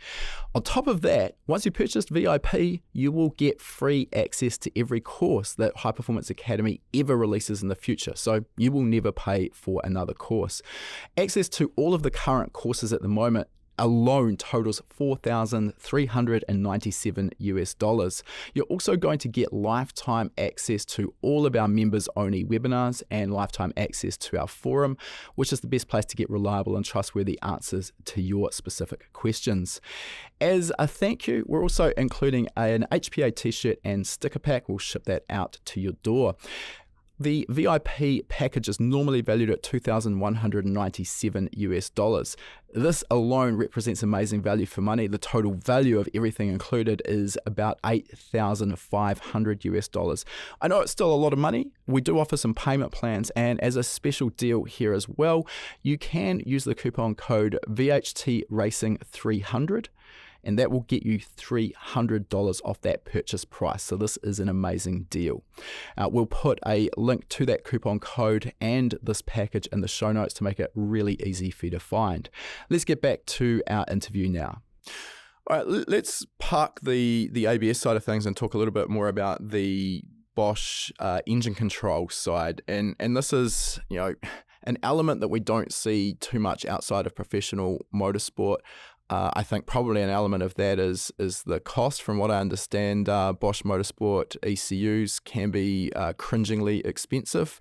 On top of that, once you purchase VIP, you will get free access to every course that High Performance Academy ever releases in the future, so you will never pay for another course. Access to all of the current courses at the moment alone totals $4,397. You're also going to get lifetime access to all of our members only webinars and lifetime access to our forum, which is the best place to get reliable and trustworthy answers to your specific questions. As a thank you, we're also including an HPA t-shirt and sticker pack. We'll ship that out to your door. The VIP package is normally valued at $2,197. This alone represents amazing value for money. The total value of everything included is about $8,500. I know it's still a lot of money. We do offer some payment plans, and as a special deal here as well, you can use the coupon code VHTRacing300. And that will get you $300 off that purchase price. So this is an amazing deal. We'll put a link to that coupon code and this package in the show notes to make it really easy for you to find. Let's get back to our interview now. All right, let's park the ABS side of things and talk a little bit more about the Bosch engine control side. And this is, an element that we don't see too much outside of professional motorsport. I think probably an element of that is the cost. From what I understand, Bosch Motorsport ECUs can be cringingly expensive.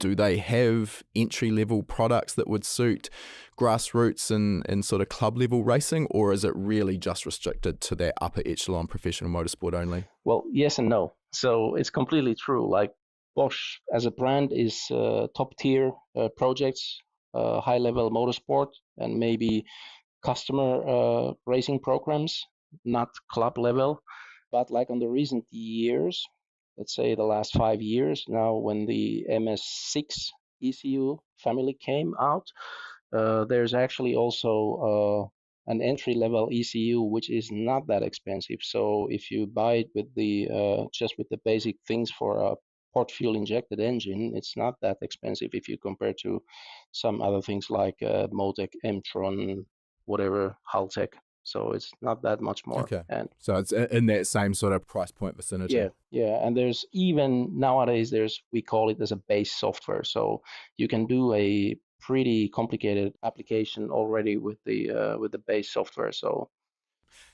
Do they have entry-level products that would suit grassroots and sort of club-level racing, or is it really just restricted to that upper echelon professional motorsport only? Well, yes and no. So it's completely true. Like Bosch as a brand is top-tier projects, high-level motorsport, and maybe customer racing programs, not club level. But like on the recent years, let's say the last 5 years now, when the MS6 ECU family came out, there's actually also an entry-level ECU, which is not that expensive. So if you buy it with the just with the basic things for a port fuel injected engine, it's not that expensive if you compare to some other things like Motec, Mtron, whatever, Haltech. So it's not that much more. Okay. And so it's in that same sort of price point vicinity. Yeah. And there's even nowadays, we call it as a base software. So you can do a pretty complicated application already with the base software. So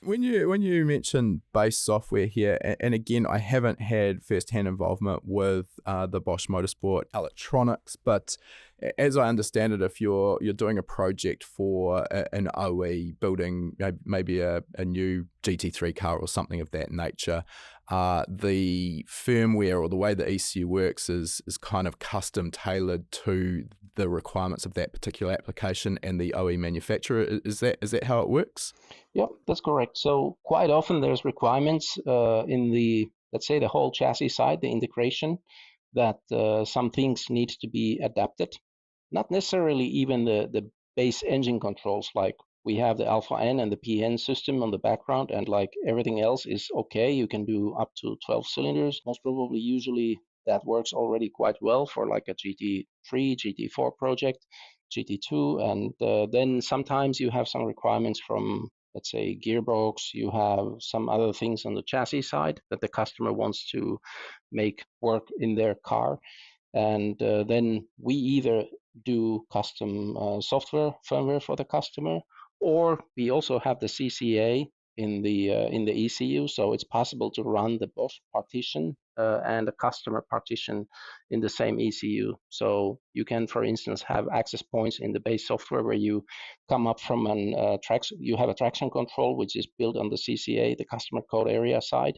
when you mention base software here, and again, I haven't had first-hand involvement with the Bosch Motorsport electronics, but as I understand it, if you're doing a project for an OE building maybe a new GT3 car or something of that nature, the firmware or the way the ECU works is kind of custom tailored to the requirements of that particular application and the OE manufacturer. Is that how it works? Yep, that's correct. So quite often there's requirements in the, let's say, the whole chassis side, the integration, that some things need to be adapted. Not necessarily even the base engine controls, like we have the Alpha N and the PN system on the background, and like everything else is okay. You can do up to 12 cylinders. Most probably, usually that works already quite well for like a GT3, GT4 project, GT2, and then sometimes you have some requirements from, let's say, gearbox. You have some other things on the chassis side that the customer wants to make work in their car. And then we either do custom software firmware for the customer, or we also have the CCA in the ECU, so it's possible to run the Bosch partition and a customer partition in the same ECU. So you can, for instance, have access points in the base software where you come up from you have a traction control which is built on the CCA, the customer code area side,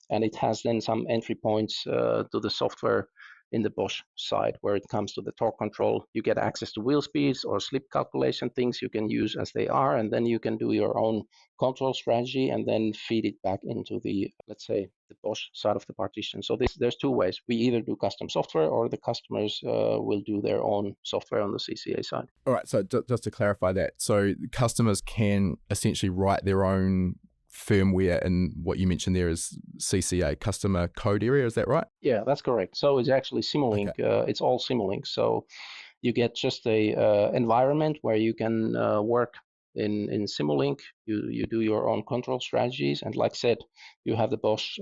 and it has then some entry points to the software in the Bosch side. Where it comes to the torque control, you get access to wheel speeds or slip calculation things you can use as they are, and then you can do your own control strategy and then feed it back into the, let's say, the Bosch side of the partition. So there's two ways. We either do custom software or the customers will do their own software on the CCA side. All right, so just to clarify that, so customers can essentially write their own firmware, and what you mentioned there is CCA, customer code area, is that right? Yeah, that's correct. So it's actually Simulink. Okay. It's all Simulink. So you get just a environment where you can work in Simulink. You do your own control strategies, and like I said, you have the Bosch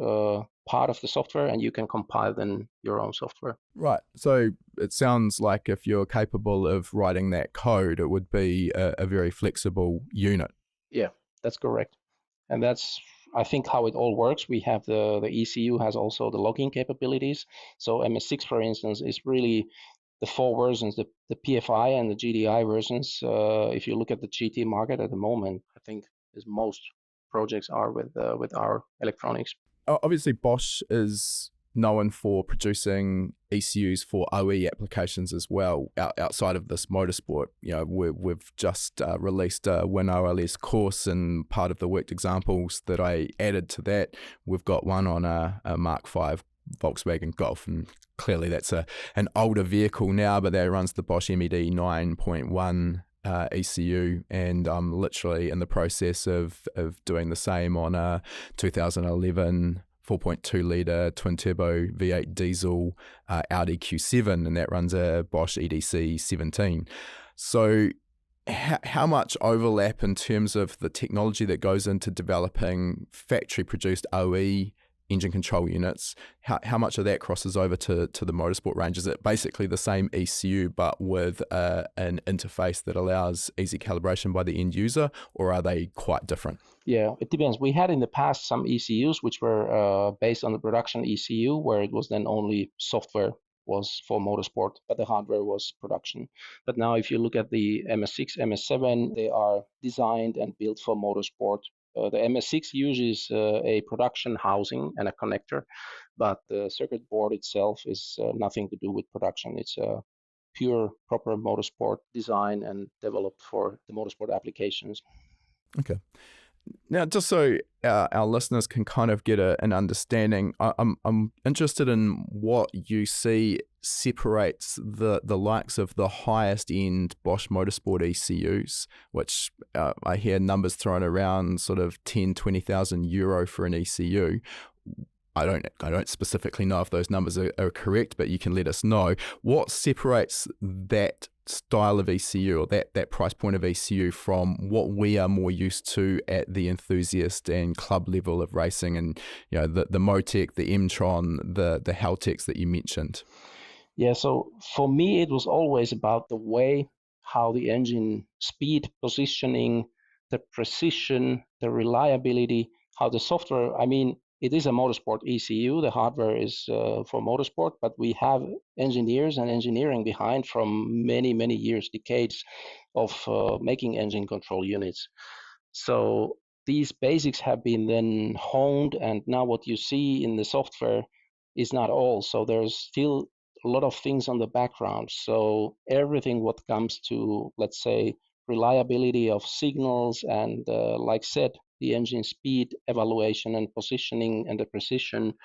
part of the software, and you can compile then your own software. Right. So it sounds like if you're capable of writing that code, it would be a very flexible unit. Yeah, that's correct. And that's, I think, how it all works. We have the ECU has also the logging capabilities. So MS6, for instance, is really the four versions, the PFI and the GDI versions. If you look at the GT market at the moment, I think as most projects are with our electronics. Obviously, Bosch is known for producing ECUs for OE applications as well, outside of this motorsport. You know, we've just released a WinOLS course, and part of the worked examples that I added to that, we've got one on a Mark V Volkswagen Golf, and clearly that's an older vehicle now, but that runs the Bosch MED 9.1 ECU, and I'm literally in the process of doing the same on a 2011 4.2 litre twin turbo V8 diesel Audi Q7, and that runs a Bosch EDC 17. So how much overlap in terms of the technology that goes into developing factory produced OE engine control units, how much of that crosses over to the motorsport range? Is it basically the same ECU but with an interface that allows easy calibration by the end user, or are they quite different? Yeah, it depends. We had in the past some ECUs which were based on the production ECU, where it was then only software was for motorsport, but the hardware was production. But now if you look at the MS6, MS7, they are designed and built for motorsport. The MS6 uses a production housing and a connector, but the circuit board itself is nothing to do with production. It's a pure, proper motorsport design and developed for the motorsport applications. Okay. Now, just so our listeners can kind of get an understanding, I'm interested in what you see separates the likes of the highest end Bosch Motorsport ECUs, which I hear numbers thrown around, sort of 10, 20,000 euro for an ECU. I don't specifically know if those numbers are correct, but you can let us know. What separates that style of ECU, or that price point of ECU, from what we are more used to at the enthusiast and club level of racing, and the Motec, the M-Tron, the Haltecs that you mentioned? Yeah, so for me, it was always about the way how the engine speed, positioning, the precision, the reliability, how the software, I mean, it is a motorsport ECU. The hardware is for motorsport, but we have engineers and engineering behind from many, many years, decades of making engine control units. So these basics have been then honed, and now what you see in the software is not all. So there's still a lot of things on the background. So everything what comes to, let's say, reliability of signals and, like said, the engine speed evaluation and positioning and the precision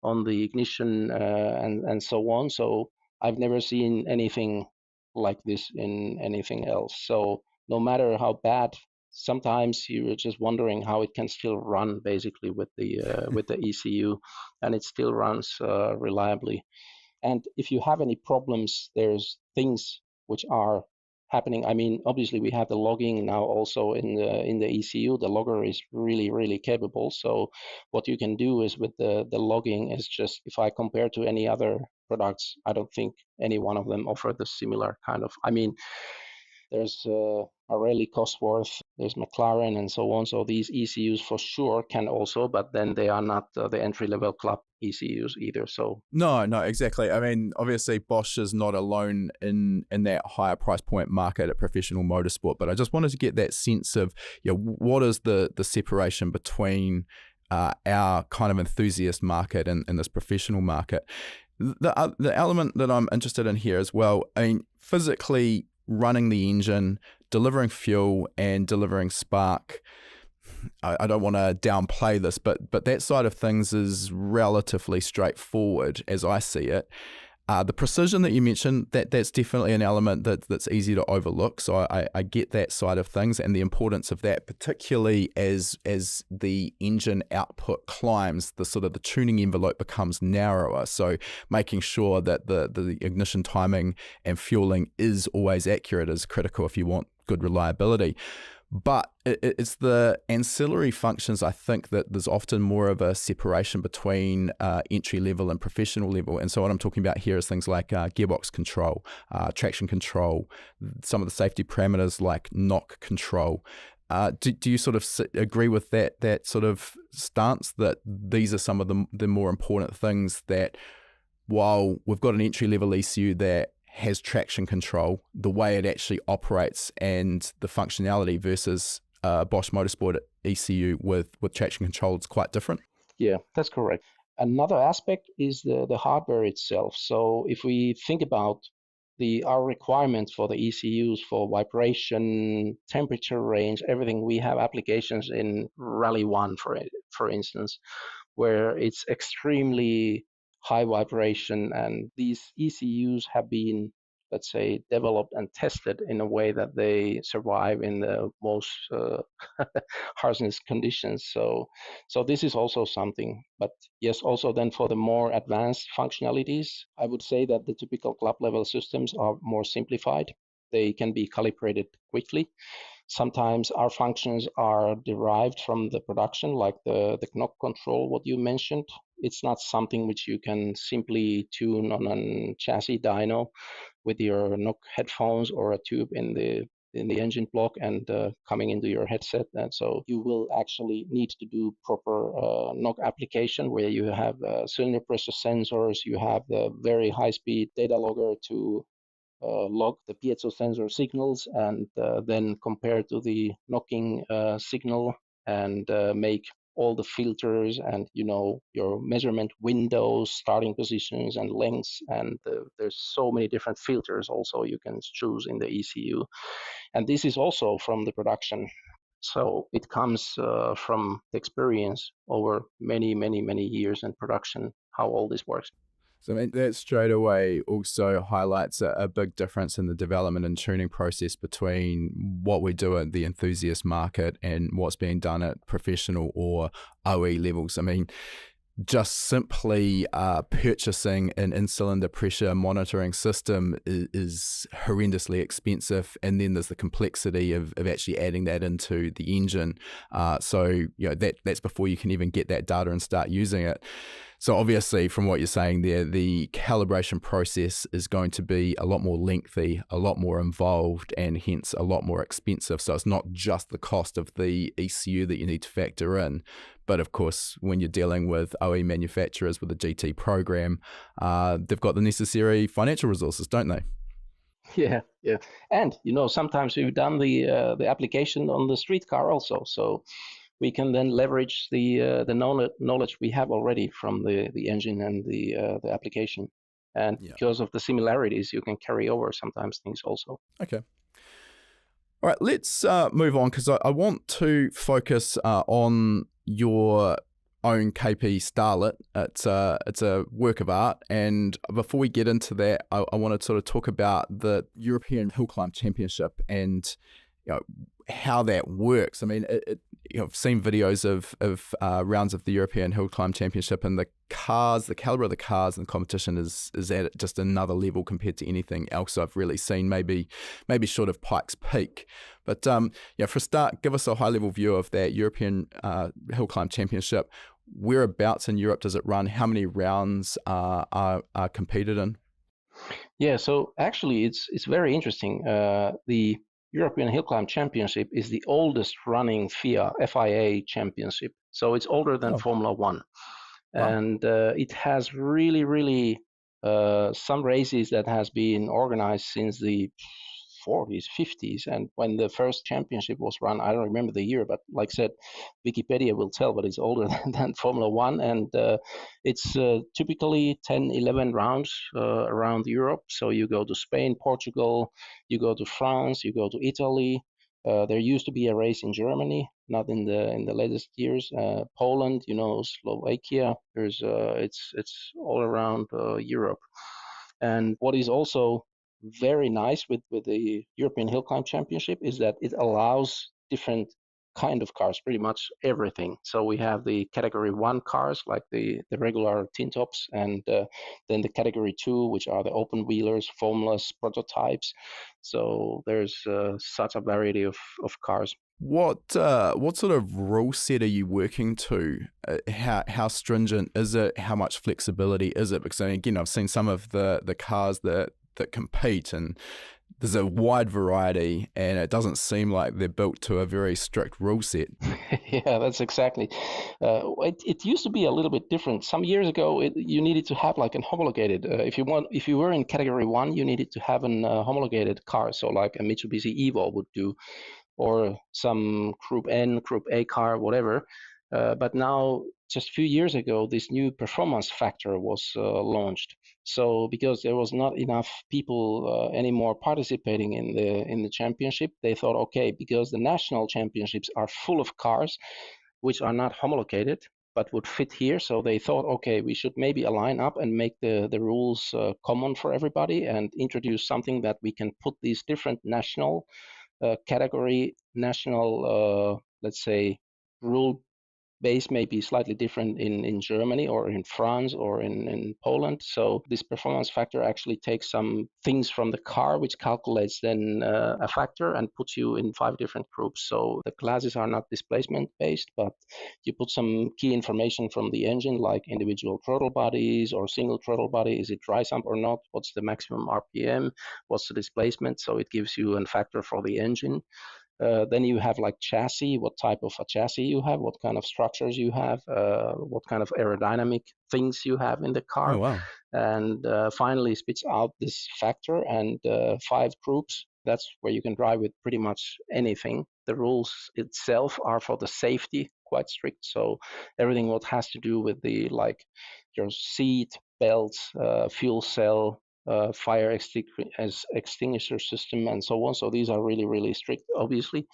on the ignition and so on. So I've never seen anything like this in anything else. So no matter how bad, sometimes you're just wondering how it can still run basically with the ECU, and it still runs reliably. And if you have any problems, there's things which are happening. I mean, obviously we have the logging now also in the ECU. The logger is really, really capable. So what you can do is with the logging is just, if I compare to any other products, I don't think any one of them offer the similar kind of, I mean, there's Pirelli, Cosworth, there's McLaren, and so on. So these ECUs for sure can also, but then they are not the entry-level club ECUs either. So No, exactly. I mean, obviously Bosch is not alone in that higher price point market at professional motorsport, but I just wanted to get that sense of, what is the separation between our kind of enthusiast market and this professional market. The element that I'm interested in here as well, I mean, physically running the engine, delivering fuel and delivering spark, I don't want to downplay this, but that side of things is relatively straightforward as I see it. The precision that you mentioned, that's definitely an element that's easy to overlook. So I get that side of things and the importance of that, particularly as the engine output climbs, the sort of the tuning envelope becomes narrower. So making sure that the ignition timing and fueling is always accurate is critical if you want good reliability. But it's the ancillary functions, I think, that there's often more of a separation between entry level and professional level. And so what I'm talking about here is things like gearbox control, traction control, some of the safety parameters like knock control. Do you sort of agree with that sort of stance, that these are some of the more important things, that while we've got an entry level ECU that has traction control, the way it actually operates and the functionality versus Bosch Motorsport ECU with traction control is quite different? Yeah, that's correct. Another aspect is the hardware itself. So if we think about our requirements for the ECUs for vibration, temperature range, everything, we have applications in Rally 1, for instance, where it's extremely high vibration, and these ECUs have been, let's say, developed and tested in a way that they survive in the most harshness conditions. So this is also something. But yes, also then for the more advanced functionalities, I would say that the typical club level systems are more simplified. They can be calibrated quickly. Sometimes our functions are derived from the production, like the knock control, what you mentioned. It's not something which you can simply tune on a chassis dyno with your knock headphones or a tube in the engine block and coming into your headset. And so you will actually need to do proper knock application, where you have cylinder pressure sensors, you have the very high speed data logger to log the piezo sensor signals, and then compare to the knocking signal, and make all the filters and your measurement windows, starting positions and lengths, and there's so many different filters also you can choose in the ECU. And this is also from the production. So it comes from the experience over many, many, many years in production, how all this works. So I mean, that straight away also highlights a big difference in the development and tuning process between what we do at the enthusiast market and what's being done at professional or OE levels. I mean, just simply purchasing an in-cylinder pressure monitoring system is horrendously expensive, and then there's the complexity of actually adding that into the engine. So that's before you can even get that data and start using it. So obviously, from what you're saying there, the calibration process is going to be a lot more lengthy, a lot more involved, and hence a lot more expensive. So it's not just the cost of the ECU that you need to factor in. But of course, when you're dealing with OE manufacturers with a GT program, they've got the necessary financial resources, don't they? Yeah. And, sometimes we've done the application on the street car also. So we can then leverage the knowledge we have already from the engine and the application. And because of the similarities, you can carry over sometimes things also. Okay. All right, let's move on, because I want to focus on your own KP Starlet. It's a work of art, and before we get into that, I want to sort of talk about the European Hill Climb Championship and how that works. I mean, I've seen videos of rounds of the European Hill Climb Championship, and the caliber of the cars and the competition is at just another level compared to anything else I've really seen, maybe short of Pikes Peak. But for a start, give us a high-level view of that European Hill Climb Championship. Whereabouts in Europe does it run? How many rounds are competed in? Yeah, so actually it's very interesting. The European Hill Climb Championship is the oldest running FIA championship. So it's older than Formula One. Wow. And it has really, really some races that has been organized since the 40s, 50s. And when the first championship was run, I don't remember the year, but like I said, Wikipedia will tell, but it's older than Formula One. And it's typically 10, 11 rounds around Europe. So you go to Spain, Portugal, you go to France, you go to Italy. There used to be a race in Germany, not in the latest years. Poland, Slovakia. It's all around Europe. And what is also very nice with the European Hill Climb Championship is that it allows different kind of cars, pretty much everything. So we have the category 1 cars, like the regular tin tops, and then the category 2, which are the open wheelers, foamless prototypes. So there's such a variety of cars. What sort of rule set are you working to? How stringent is it? How much flexibility is it? Because again, I've seen some of the cars that compete, and there's a wide variety, and it doesn't seem like they're built to a very strict rule set. Yeah, that's exactly. It used to be a little bit different. Some years ago, you needed to have like an homologated. If you were in category 1, you needed to have an homologated car. So like a Mitsubishi Evo would do, or some Group N, Group A car, whatever. But now, just a few years ago, this new performance factor was launched. So because there was not enough people anymore participating in the championship, they thought, okay, because the national championships are full of cars which are not homologated but would fit here. So they thought, okay, we should maybe align up and make the rules common for everybody and introduce something that we can put these different national category, national, let's say, rule base may be slightly different in Germany or in France or in Poland. So this performance factor actually takes some things from the car, which calculates then a factor and puts you in 5 different groups. So the classes are not displacement based, but you put some key information from the engine, like individual throttle bodies or single throttle body. Is it dry sump or not? What's the maximum RPM? What's the displacement? So it gives you a factor for the engine. Then you have like chassis, what type of a chassis you have, what kind of structures you have, what kind of aerodynamic things you have in the car. Oh, wow. And finally spits out this factor and 5 groups. That's where you can drive with pretty much anything. The rules itself are for the safety, quite strict. So everything what has to do with the like your seat, belts, fuel cell, fire extinguisher system and so on. So these are really, really strict, obviously.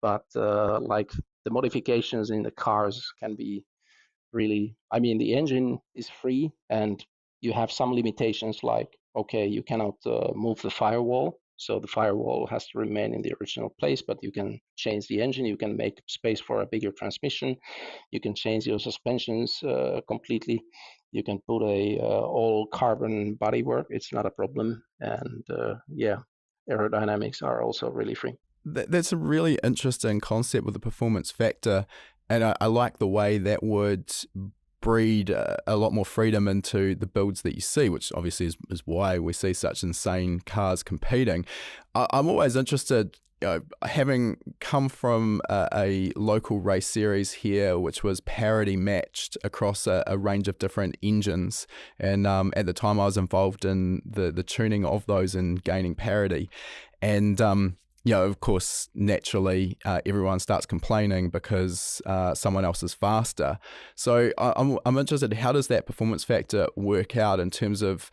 But like the modifications in the cars can be really, I mean, the engine is free and you have some limitations like, okay, you cannot move the firewall. So the firewall has to remain in the original place, but you can change the engine. You can make space for a bigger transmission. You can change your suspensions completely. You can put a all carbon bodywork. It's not a problem. And yeah, aerodynamics are also really free. That's a really interesting concept with the performance factor. And I like the way that would breed a lot more freedom into the builds that you see, which obviously is why we see such insane cars competing. I'm always interested, having come from a local race series here, which was parity matched across a range of different engines. And at the time I was involved in the tuning of those and gaining parity. And of course, naturally, everyone starts complaining because someone else is faster. So I'm interested, how does that performance factor work out in terms of,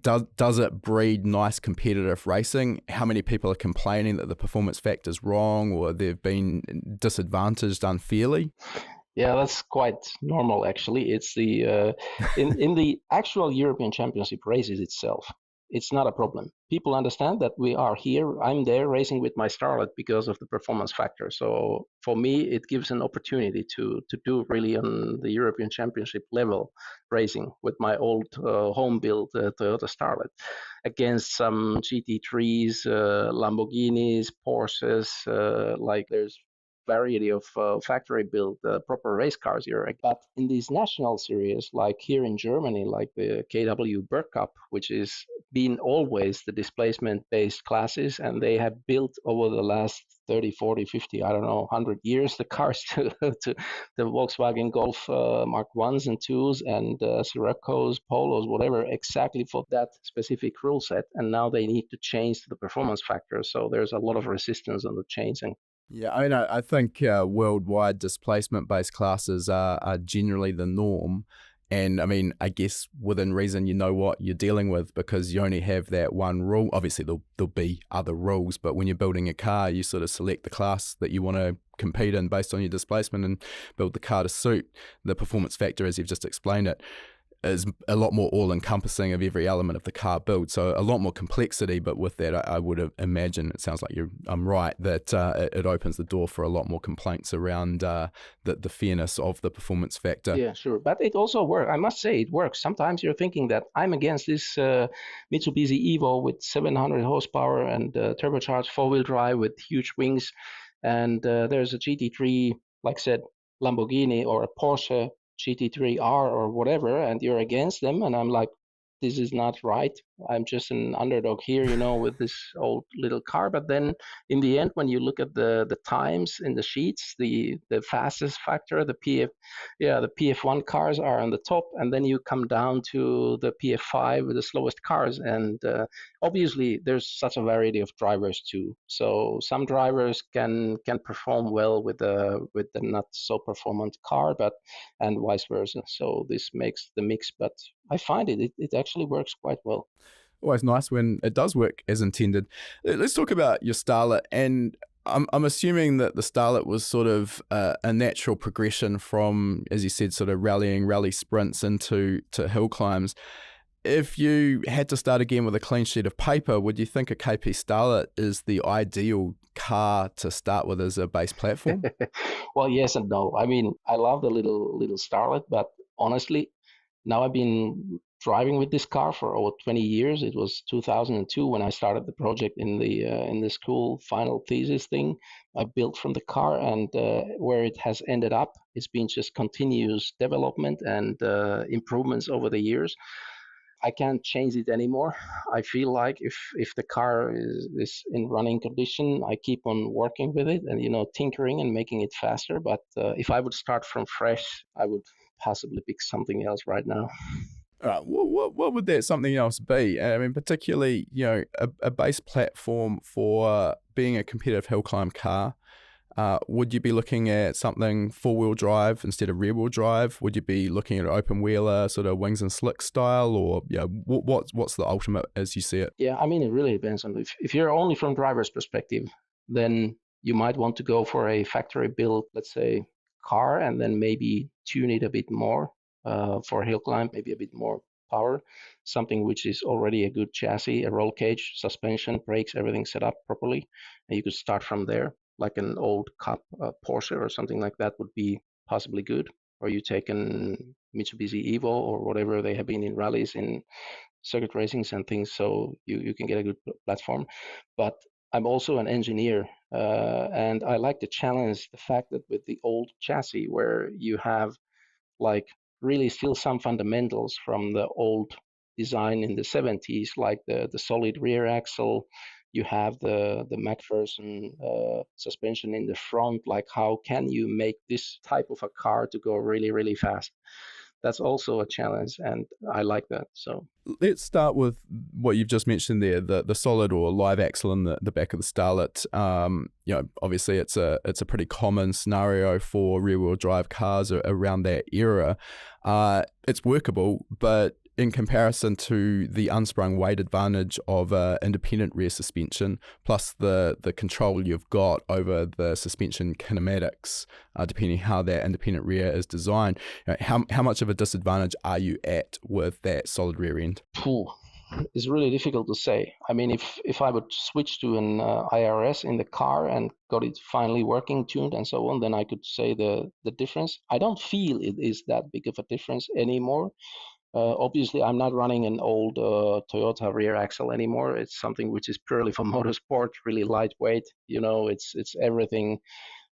does it breed nice competitive racing? How many people are complaining that the performance factor is wrong or they've been disadvantaged unfairly? Yeah, that's quite normal, actually. It's the in the actual European Championship races itself, it's not a problem. People understand that we are here. I'm there racing with my Starlet because of the performance factor. So for me, it gives an opportunity to do really on the European Championship level racing with my old home built Toyota Starlet against some GT3s, Lamborghinis, Porsches. Like there's variety of factory built proper race cars here. But in these national series, like here in Germany, like the KW Berg Cup, which is been always the displacement based classes, and they have built over the last 30, 40, 50, I don't know, 100 years, the cars to the Volkswagen Golf Mark 1s and 2s and Scirocco's, Polos, whatever, exactly for that specific rule set. And now they need to change the performance factor. So there's a lot of resistance on the change. And yeah, I mean, I think worldwide displacement-based classes are generally the norm. And I mean, I guess within reason, you know what you're dealing with because you only have that one rule. Obviously, there'll be other rules, but when you're building a car, you sort of select the class that you want to compete in based on your displacement and build the car to suit the performance factor as you've just explained it. Is a lot more all-encompassing of every element of the car build, so a lot more complexity. But with that, I would imagine, it sounds like I'm right, that it opens the door for a lot more complaints around the fairness of the performance factor. Yeah, sure, but it also works. I must say, it works. Sometimes you're thinking that I'm against this Mitsubishi Evo with 700 horsepower and turbocharged four-wheel drive with huge wings, and there's a GT3, like I said, Lamborghini or a Porsche GT3R or whatever, and you're against them, and I'm like, this is not right. I'm just an underdog here, with this old little car. But then in the end, when you look at the times in the sheets, the fastest factor, the PF1 cars are on the top, and then you come down to the PF5 with the slowest cars. And obviously, there's such a variety of drivers too. So some drivers can perform well with the not so performant car, and vice versa. So this makes the mix, but I find it actually works quite well. Always nice when it does work as intended. Let's talk about your Starlet, and I'm assuming that the Starlet was sort of a natural progression from, as you said, sort of rally sprints into hill climbs. If you had to start again with a clean sheet of paper, would you think a KP Starlet is the ideal car to start with as a base platform? Well, yes and no. I mean, I love the little Starlet, but honestly, now I've been driving with this car for over 20 years. It was 2002 when I started the project in the school final thesis thing. I built from the car, and where it has ended up, it's been just continuous development and improvements over the years. I can't change it anymore. I feel like if the car is in running condition, I keep on working with it and tinkering and making it faster. But if I would start from fresh, I would possibly pick something else right now. All right, what would that something else be? I mean, particularly, a base platform for being a competitive hill climb car. Would you be looking at something four-wheel drive instead of rear-wheel drive? Would you be looking at an open-wheeler sort of wings and slicks style, or what's the ultimate as you see it? Yeah, I mean, it really depends on if you're only from driver's perspective, then you might want to go for a factory built, let's say, car, and then maybe tune it a bit more for hill climb, maybe a bit more power, something which is already a good chassis, a roll cage, suspension, brakes, everything set up properly, and you could start from there. Like an old Cup Porsche or something like that would be possibly good. Or you take an Mitsubishi Evo or whatever, they have been in rallies, in circuit racings and things, so you can get a good platform. But I'm also an engineer, and I like to challenge the fact that with the old chassis, where you have like really still some fundamentals from the old design in the 70s, like the solid rear axle, you have the McPherson suspension in the front. Like, how can you make this type of a car to go really, really fast? That's also a challenge, and I like that. So let's start with what you've just mentioned there, the solid or live axle in the back of the Starlet. Obviously it's a pretty common scenario for rear wheel drive cars around that era. It's workable, but in comparison to the unsprung weight advantage of independent rear suspension, plus the control you've got over the suspension kinematics, depending how that independent rear is designed, how much of a disadvantage are you at with that solid rear end? It's really difficult to say. I mean, if I would switch to an IRS in the car and got it finally working, tuned, and so on, then I could say the difference. I don't feel it is that big of a difference anymore. Obviously, I'm not running an old Toyota rear axle anymore. It's something which is purely for motorsport, really lightweight. It's everything,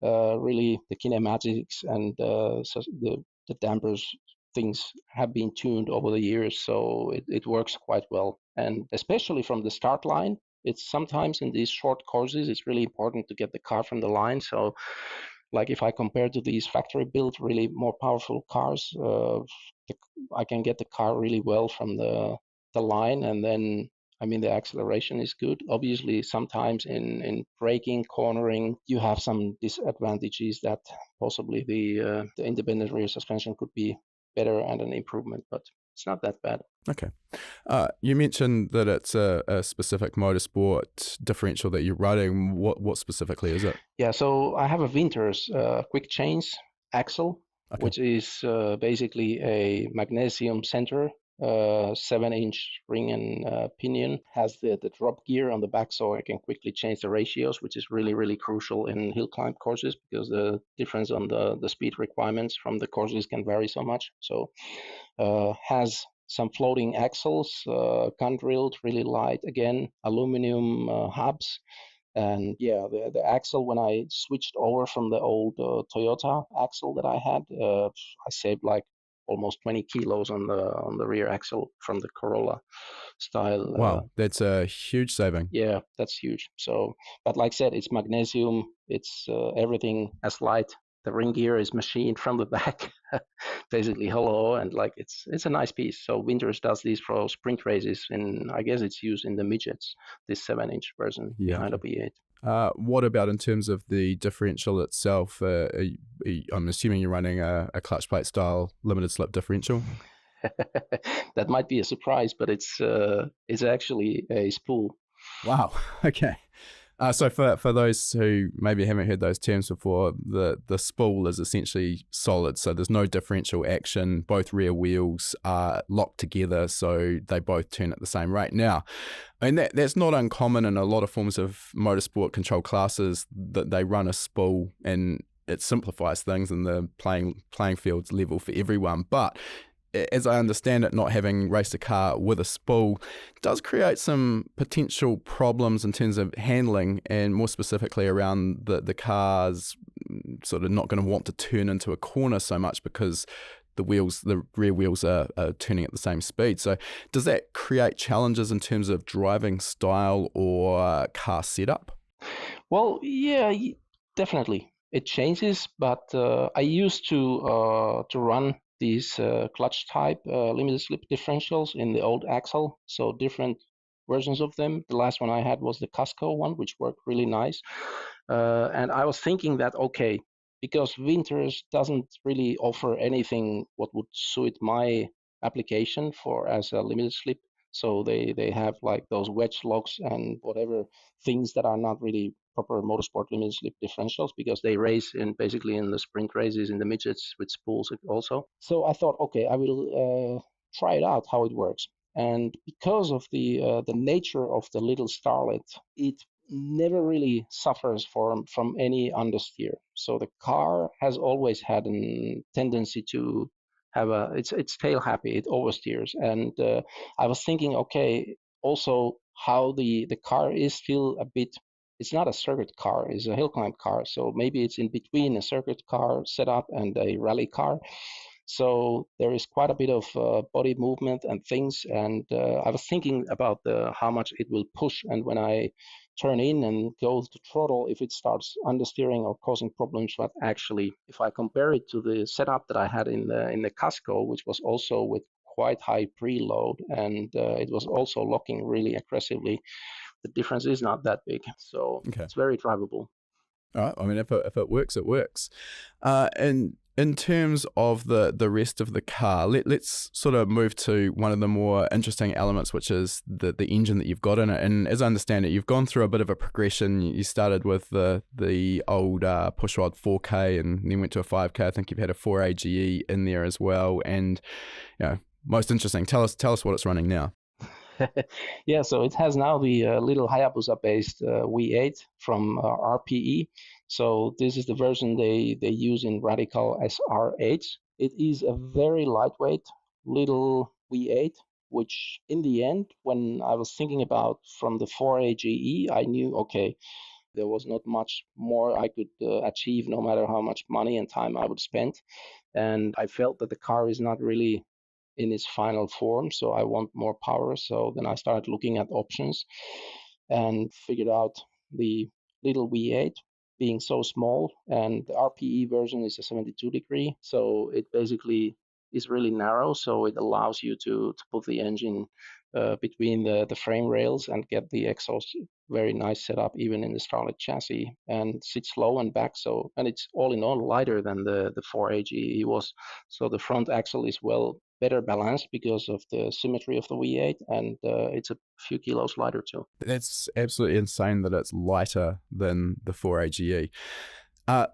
really the kinematics and so the dampers things have been tuned over the years, so it works quite well. And especially from the start line, it's sometimes in these short courses, it's really important to get the car from the line. So like if I compare to these factory built, really more powerful cars, I can get the car really well from the line, and then I mean the acceleration is good. Obviously, sometimes in braking, cornering, you have some disadvantages that possibly the independent rear suspension could be better and an improvement, but it's not that bad. Okay. You mentioned that it's a specific motorsport differential that you're riding. What specifically is it? Yeah, so I have a Winters quick change axle, Okay. which is basically a magnesium center, 7-inch ring and pinion, has the drop gear on the back, so I can quickly change the ratios, which is really, really crucial in hill climb courses because the difference on the speed requirements from the courses can vary so much. So has some floating axles, gun drilled, really light, again, aluminum hubs. And yeah, the axle, when I switched over from the old Toyota axle that I had, I saved like almost 20 kilos on the rear axle from the Corolla style. Wow, that's a huge saving. Yeah, that's huge. So, but like I said, it's magnesium. It's everything as light. The ring gear is machined from the back, basically hollow, and like it's a nice piece. So Winters does these for sprint races, and I guess it's used in the midgets, this 7-inch version behind a V8. What about in terms of the differential itself? I'm assuming you're running a clutch plate style limited slip differential. That might be a surprise, but it's actually a spool. Wow. Okay. So for those who maybe haven't heard those terms before, the spool is essentially solid. So there's no differential action. Both rear wheels are locked together, so they both turn at the same rate. Now, and that's not uncommon in a lot of forms of motorsport control classes, that they run a spool, and it simplifies things and the playing field's level for everyone. But as I understand it, not having raced a car with a spool does create some potential problems in terms of handling, and more specifically around the car's sort of not going to want to turn into a corner so much because the rear wheels are turning at the same speed. So does that create challenges in terms of driving style or car setup? Well, yeah, definitely. It changes, but I used to run these clutch type limited slip differentials in the old axle, so different versions of them. The last one I had was the Casco one, which worked really nice. And I was thinking that, okay, because winters doesn't really offer anything what would suit my application for as a limited slip. So they have like those wedge locks and whatever things that are not really proper motorsport limited slip differentials, because they race in basically in the sprint races in the midgets with spools also. So I thought, okay, I will try it out how it works. And because of the nature of the little Starlet, it never really suffers from any understeer. So the car has always had a tendency to have it's tail happy. It oversteers, and I was thinking, okay, also how the car is still a bit. It's not a circuit car; it's a hill climb car. So maybe it's in between a circuit car setup and a rally car. So there is quite a bit of body movement and things. And I was thinking about how much it will push, and when I turn in and go to throttle, if it starts understeering or causing problems. But actually, if I compare it to the setup that I had in the Casco, which was also with quite high preload, and it was also locking really aggressively, the difference is not that big. So it's very drivable. All right. I mean, if it works, it works. And in terms of the rest of the car, let's sort of move to one of the more interesting elements, which is the engine that you've got in it. And as I understand it, you've gone through a bit of a progression. You started with the old pushrod 4K and then went to a 5K. I think you've had a 4AGE in there as well. And most interesting, tell us what it's running now. Yeah, so it has now the little Hayabusa-based V8 from RPE. So this is the version they use in Radical SR8. It is a very lightweight little V8, which in the end, when I was thinking about from the 4AGE, I knew, okay, there was not much more I could achieve, no matter how much money and time I would spend. And I felt that the car is not really in its final form, so I want more power. So then I started looking at options and figured out the little V8 being so small, and the RPE version is a 72 degree, so it basically is really narrow, so it allows you to put the engine between the frame rails and get the exhaust very nice setup even in the Starlet chassis, and sits low and back. So, and it's all in all lighter than the 4AGE was. So the front axle is better balanced because of the symmetry of the V8, and it's a few kilos lighter too. That's absolutely insane that it's lighter than the 4AGE.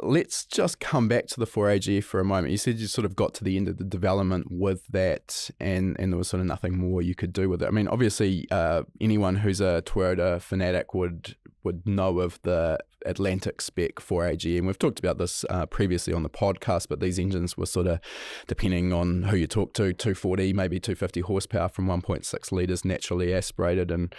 Let's just come back to the 4AGE for a moment. You said you sort of got to the end of the development with that, and there was sort of nothing more you could do with it. I mean, obviously, anyone who's a Toyota fanatic would know of the Atlantic spec 4AGE, and we've talked about this previously on the podcast, but these engines were sort of, depending on who you talk to, 240, maybe 250 horsepower from 1.6 litres naturally aspirated, and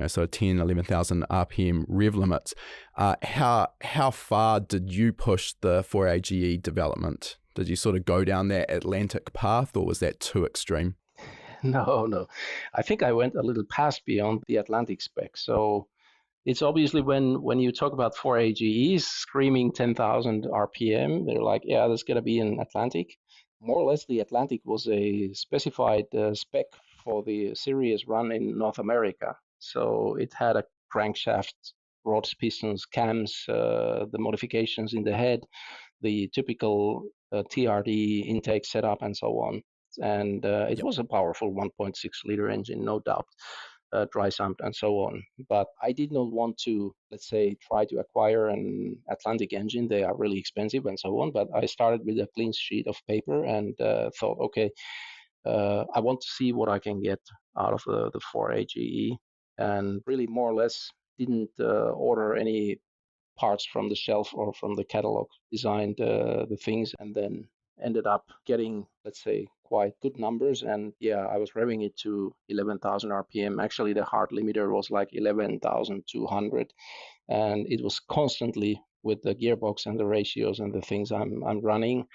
sort of 10, 11,000 RPM rev limits. How far did you push the 4AGE development? Did you sort of go down that Atlantic path, or was that too extreme? No. I think I went a little past beyond the Atlantic spec. So it's obviously when you talk about 4AGEs screaming 10,000 RPM, they're like, yeah, there's going to be an Atlantic. More or less, the Atlantic was a specified spec for the series run in North America. So it had a crankshaft, rods, pistons, cams, the modifications in the head, the typical TRD intake setup, and so on. And it was a powerful 1.6 liter engine, no doubt. Dry sump and so on. But I did not want to, let's say, try to acquire an Atlantic engine. They are really expensive and so on. But I started with a clean sheet of paper and thought, okay, I want to see what I can get out of the 4AGE, and really more or less didn't order any parts from the shelf or from the catalog, designed the things, and then ended up getting, let's say, quite good numbers. And yeah, I was revving it to 11,000 RPM. Actually, the hard limiter was like 11,200, and it was constantly with the gearbox and the ratios and the things I'm running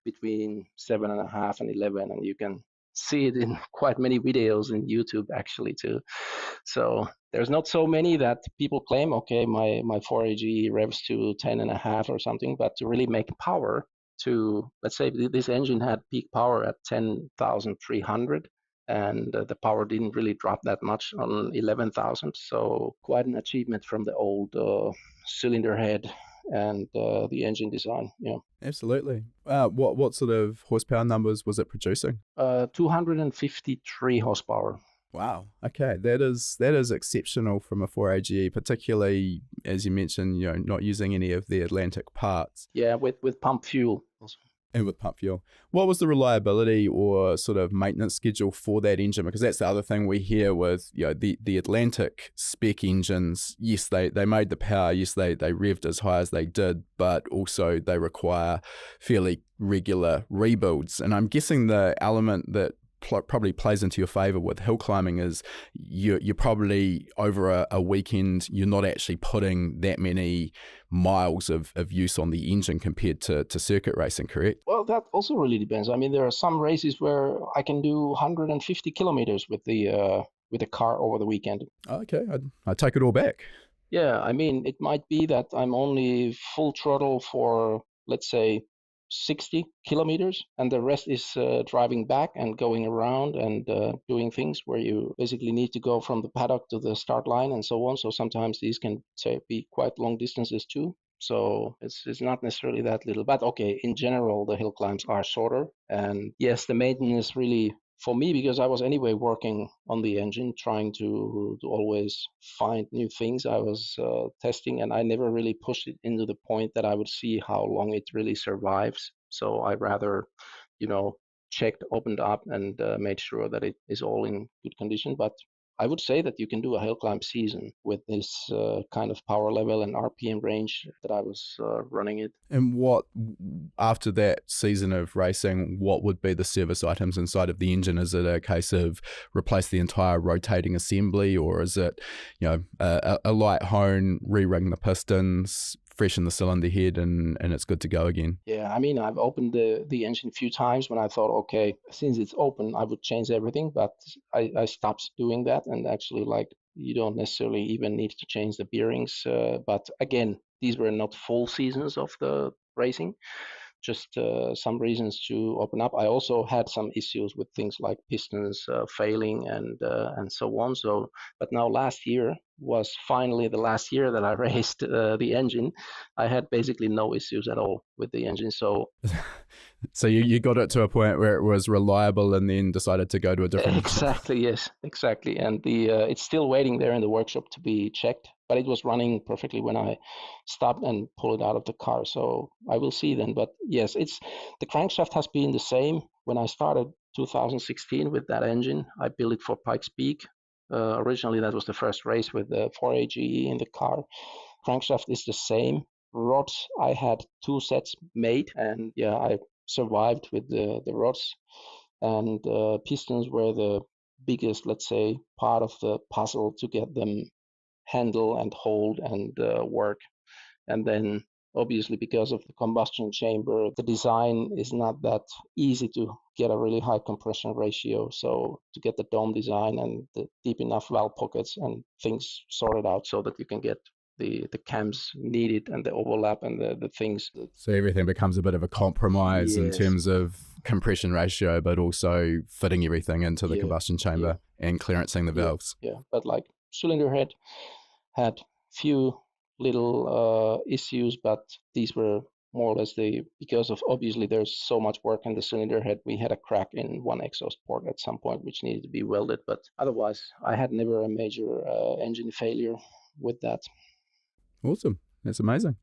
between 7.5 and 11, and you can see it in quite many videos in YouTube actually too. So there's not so many that people claim, okay, my 4AG revs to 10.5 or something, but to really make power, to, let's say this engine had peak power at 10,300, and the power didn't really drop that much on 11,000. So quite an achievement from the old cylinder head and the engine design. Yeah. Absolutely. What sort of horsepower numbers was it producing? 253 horsepower. Wow. Okay, that is exceptional from a 4AGE, particularly as you mentioned, not using any of the Atlantic parts. Yeah, with pump fuel also. And with pump fuel. What was the reliability or sort of maintenance schedule for that engine? Because that's the other thing we hear with the Atlantic spec engines. Yes, they made the power. Yes, they revved as high as they did, but also they require fairly regular rebuilds. And I'm guessing the element that probably plays into your favor with hill climbing is you're probably over a weekend, you're not actually putting that many miles of use on the engine compared to circuit racing, correct? Well, that also really depends. I mean, there are some races where I can do 150 kilometers with the car over the weekend. Okay, I take it all back. Yeah, I mean, it might be that I'm only full throttle for, let's say, 60 kilometers, and the rest is driving back and going around and doing things where you basically need to go from the paddock to the start line and so on. So sometimes these can be quite long distances too. So it's not necessarily that little, but okay, in general, the hill climbs are shorter. And yes, the maintenance really, for me, because I was anyway working on the engine, trying to always find new things, I was testing, and I never really pushed it into the point that I would see how long it really survives. So I rather, checked, opened up, and made sure that it is all in good condition. But I would say that you can do a hill climb season with this kind of power level and RPM range that I was running it. And what, after that season of racing, what would be the service items inside of the engine? Is it a case of replace the entire rotating assembly, or is it, a light hone, re-ring the pistons, freshen the cylinder head, and it's good to go again? Yeah, I mean, I've opened the engine a few times when I thought, okay, since it's open, I would change everything, but I stopped doing that. And actually, you don't necessarily even need to change the bearings. But again, these were not full seasons of the racing, just some reasons to open up. I also had some issues with things like pistons failing and so on. So, but now last year was finally the last year that I raced the engine. I had basically no issues at all with the engine. So So you got it to a point where it was reliable, and then decided to go to a different exactly, yes, exactly. And the it's still waiting there in the workshop to be checked, but it was running perfectly when I stopped and pulled it out of the car. So I will see then. But yes, it's the crankshaft has been the same when I started 2016 with that engine. I built it for Pikes Peak. Originally, that was the first race with the 4AGE in the car. Crankshaft is the same. Rods, I had 2 sets made, and yeah, I survived with the rods. And pistons were the biggest, let's say, part of the puzzle to get them handle and hold and work. And then obviously, because of the combustion chamber, the design is not that easy to get a really high compression ratio. So to get the dome design and the deep enough valve pockets and things sorted out so that you can get the cams needed and the overlap and the things. So everything becomes a bit of a compromise in Yes. terms of compression ratio, but also fitting everything into the combustion chamber and clearancing the valves. Yeah, but like cylinder head had few little issues, but these were more or less because of obviously there's so much work in the cylinder head. We had a crack in one exhaust port at some point which needed to be welded, but otherwise I had never a major engine failure with that. Awesome. That's amazing.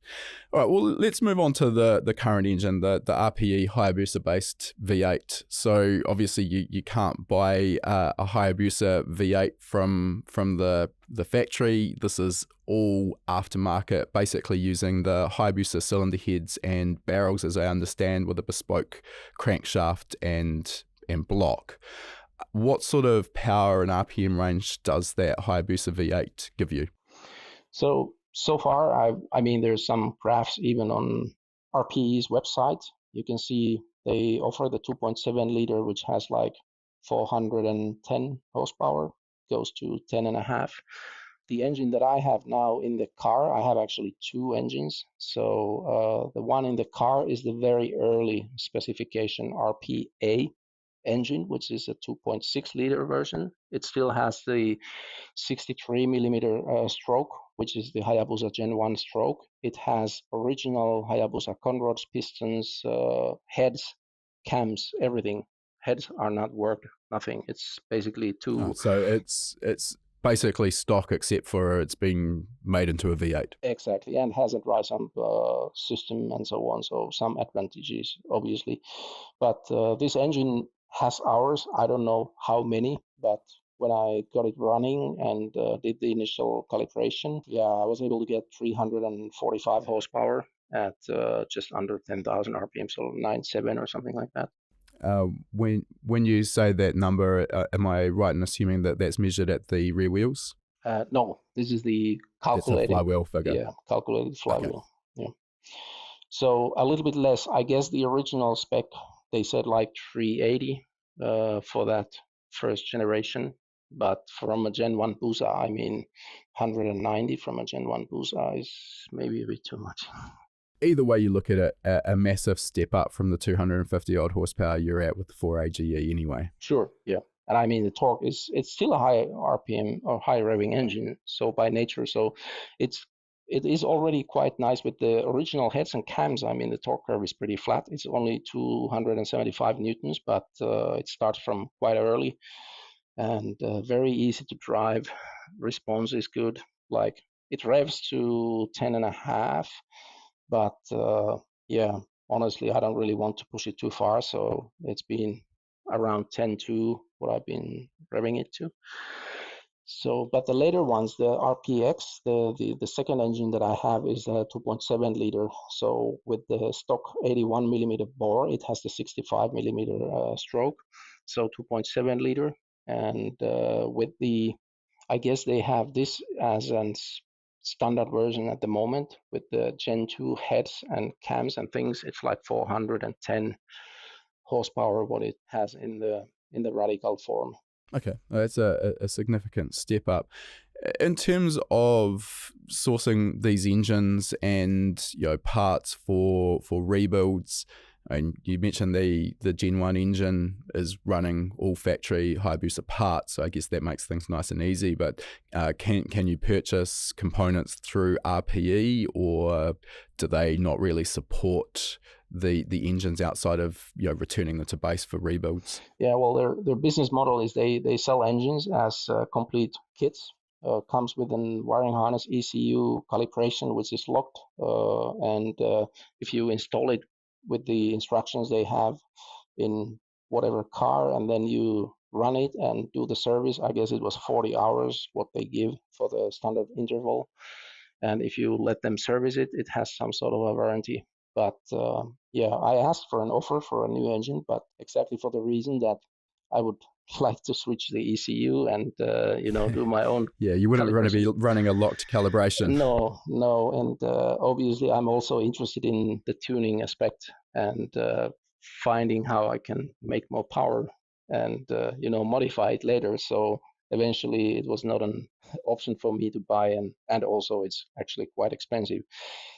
All right, well, let's move on to the current engine, the RPE Hayabusa-based V8. So obviously you can't buy a Hayabusa V8 from the factory. This is all aftermarket, basically using the Hayabusa cylinder heads and barrels, as I understand, with a bespoke crankshaft and block. What sort of power and RPM range does that Hayabusa V8 give you? So far, I mean, there's some graphs even on RPE's website. You can see they offer the 2.7 liter, which has like 410 horsepower, goes to 10.5. The engine that I have now in the car, I have actually 2 engines. So the one in the car is the very early specification RPA, engine, which is a 2.6 liter version. It still has the 63 millimeter stroke, which is the Hayabusa Gen 1 stroke. It has original Hayabusa conrods, pistons, heads, cams, everything. Heads are not worked, nothing. It's basically two. So it's basically stock, except for it's being made into a V8. Exactly, and has a dry sump system and so on. So some advantages, obviously. But this engine has hours. I don't know how many, but when I got it running and did the initial calibration, I was able to get 345 horsepower at just under 10,000 RPM, so 9.7 or something like that. When you say that number, am I right in assuming that that's measured at the rear wheels? No, this is the calculated flywheel figure. Yeah, calculated flywheel. Okay. Yeah. So a little bit less. I guess the original spec, they said like 380 for that first generation. But from a Gen 1 Busa, 190 from a Gen 1 Busa is maybe a bit too much. Either way you look at it, a massive step up from the 250 odd horsepower you're at with the 4AGE anyway. Sure, yeah. And the torque it's still a high RPM or high revving engine, so by nature, so it is already quite nice with the original heads and cams. The torque curve is pretty flat. It's only 275 newtons, but it starts from quite early and very easy to drive. Response is good. Like it revs to 10.5, but honestly, I don't really want to push it too far. So it's been around 10.2 what I've been revving it to. So, but the later ones, the RPX, the second engine that I have is a 2.7 liter. So with the stock 81 millimeter bore, it has the 65 millimeter stroke. So 2.7 liter. And with I guess they have this as a standard version at the moment with the Gen 2 heads and cams and things. It's like 410 horsepower what it has in the radical form. Okay, that's a significant step up. In terms of sourcing these engines and parts for rebuilds, and you mentioned the Gen 1 engine is running all factory Hayabusa parts, so I guess that makes things nice and easy. But can you purchase components through RPE, or do they not really support the engines outside of returning them to base for rebuilds? Yeah, well, their business model is they sell engines as complete kits. Comes with a wiring harness, ECU calibration, which is locked, and if you install it with the instructions they have in whatever car, and then you run it and do the service, I guess it was 40 hours what they give for the standard interval, and if you let them service it, it has some sort of a warranty. But I asked for an offer for a new engine, but exactly for the reason that I would like to switch the ECU and do my own. Yeah, you wouldn't want to be running a locked calibration. No, and obviously I'm also interested in the tuning aspect and finding how I can make more power and modify it later. So eventually it was not an option for me to buy, and also it's actually quite expensive.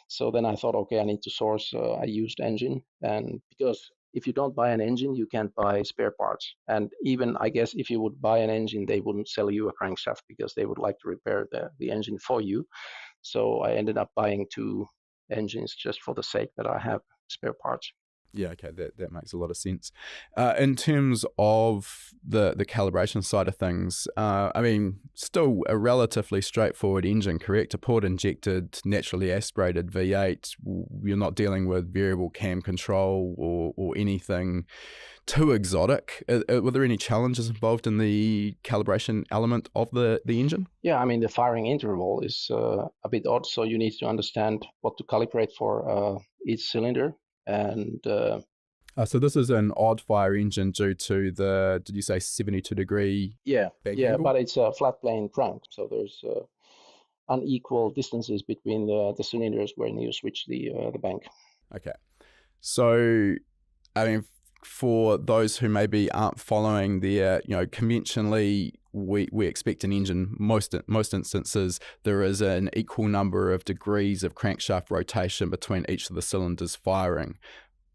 So then I thought, okay, I need to source a used engine, and because if you don't buy an engine, you can't buy spare parts. And even, I guess, if you would buy an engine, they wouldn't sell you a crankshaft because they would like to repair the engine for you. So I ended up buying two engines just for the sake that I have spare parts. Yeah, okay, that makes a lot of sense. In terms of the calibration side of things, still a relatively straightforward engine, correct? A port-injected, naturally aspirated V8. You're not dealing with variable cam control or anything too exotic. Were there any challenges involved in the calibration element of the engine? Yeah, the firing interval is a bit odd, so you need to understand what to calibrate for each cylinder. And so this is an odd fire engine due to the, did you say 72 degree? Yeah, but it's a flat plane crank, so there's unequal distances between the cylinders when you switch the bank. Okay, so for those who maybe aren't following the conventionally we expect an engine, most instances, there is an equal number of degrees of crankshaft rotation between each of the cylinders firing.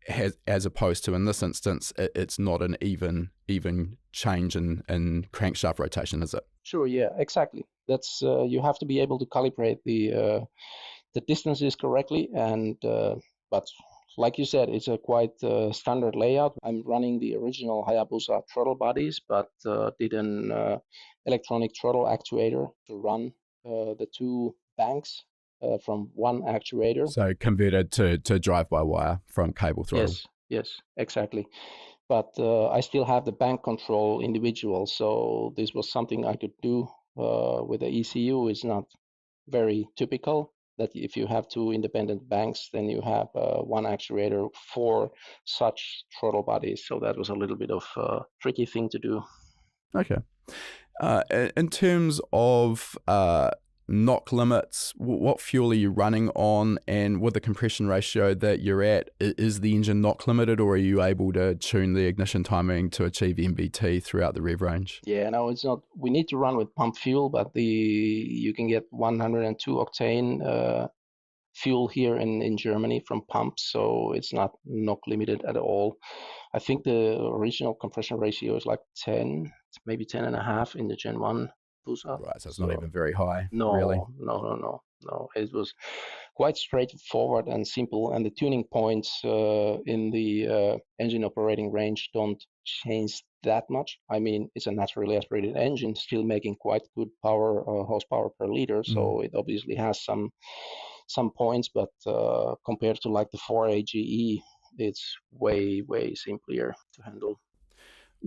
as opposed to in this instance, it's not an even change in crankshaft rotation, is it? Sure, yeah, exactly. That's you have to be able to calibrate the distances correctly, and but like you said, it's a quite standard layout. I'm running the original Hayabusa throttle bodies, but did an electronic throttle actuator to run the two banks from one actuator. So converted to drive-by-wire from cable throttle. Yes, exactly. But I still have the bank control individual, so this was something I could do with the ECU. It's not very typical that if you have two independent banks, then you have one actuator for such throttle bodies. So that was a little bit of a tricky thing to do. Okay. In terms of knock limits, what fuel are you running on, and with the compression ratio that you're at, is the engine knock limited, or are you able to tune the ignition timing to achieve MBT throughout the rev range? Yeah, no, it's not. We need to run with pump fuel, but you can get 102 octane fuel here in Germany from pumps, so it's not knock limited at all. I think the original compression ratio is like 10, maybe 10 and a half in the Gen 1 Busa. Right, so it's not even very high, No, really. no. It was quite straightforward and simple, and the tuning points in the engine operating range don't change that much. I mean, it's a naturally aspirated engine, still making quite good power, horsepower per liter, so it obviously has some points, but compared to like the 4AGE, it's way simpler to handle.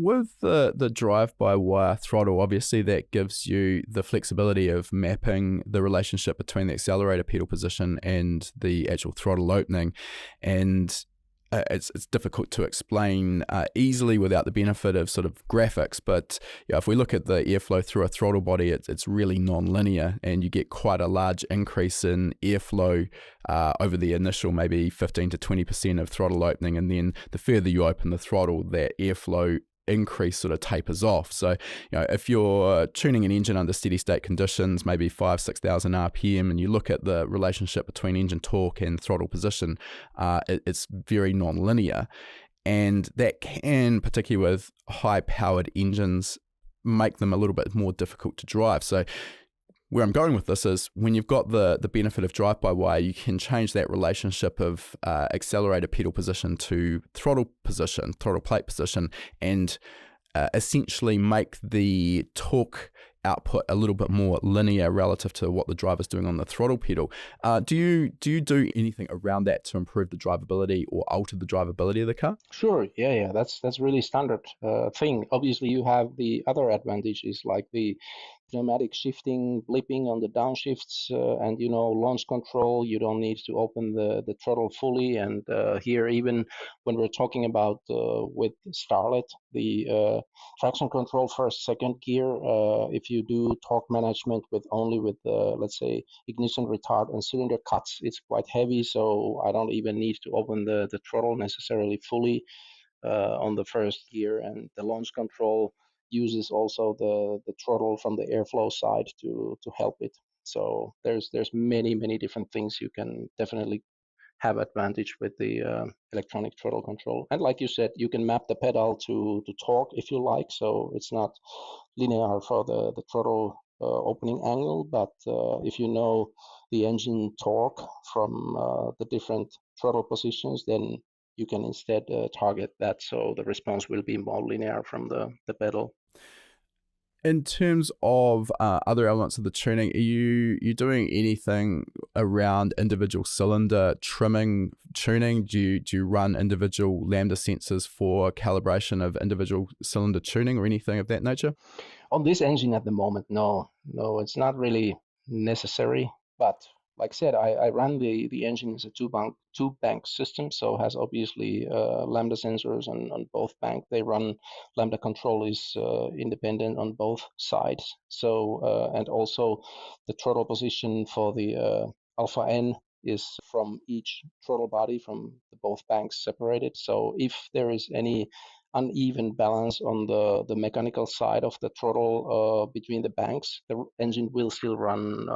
With the drive-by-wire throttle, obviously that gives you the flexibility of mapping the relationship between the accelerator pedal position and the actual throttle opening, and it's difficult to explain easily without the benefit of sort of graphics. But if we look at the airflow through a throttle body, it's really non-linear, and you get quite a large increase in airflow over the initial maybe 15 to 20% of throttle opening, and then the further you open the throttle, that airflow increase sort of tapers off. So, if you're tuning an engine under steady state conditions, maybe 5,000-6,000 RPM, and you look at the relationship between engine torque and throttle position, it's very non-linear. And that can, particularly with high-powered engines, make them a little bit more difficult to drive. So where I'm going with this is when you've got the benefit of drive-by-wire, you can change that relationship of accelerator pedal position to throttle plate position, and essentially make the torque output a little bit more linear relative to what the driver's doing on the throttle pedal. Do you do anything around that to improve the drivability or alter the drivability of the car? Sure, yeah, that's really standard thing. Obviously, you have the other advantages like the pneumatic shifting, blipping on the downshifts, and launch control. You don't need to open the throttle fully. And here, even when we're talking about with Starlet, the traction control first, second gear, if you do torque management with let's say ignition retard and cylinder cuts, it's quite heavy. So I don't even need to open the throttle necessarily fully on the first gear, and the launch control uses also the throttle from the airflow side to help it. So there's many different things you can definitely have advantage with the electronic throttle control. And like you said, you can map the pedal to torque if you like, so it's not linear for the throttle opening angle, but if you know the engine torque from the different throttle positions, then you can instead target that, so the response will be more linear from the pedal. In terms of other elements of the tuning, are you doing anything around individual cylinder trimming tuning? Do you run individual lambda sensors for calibration of individual cylinder tuning or anything of that nature? On this engine at the moment, no, it's not really necessary. But like I said, I ran the engine as a two bank system, so has obviously lambda sensors on both bank. They run lambda control is independent on both sides. So and also the throttle position for the alpha N is from each throttle body from the both banks separated. So if there is any uneven balance on the mechanical side of the throttle between the banks, the engine will still run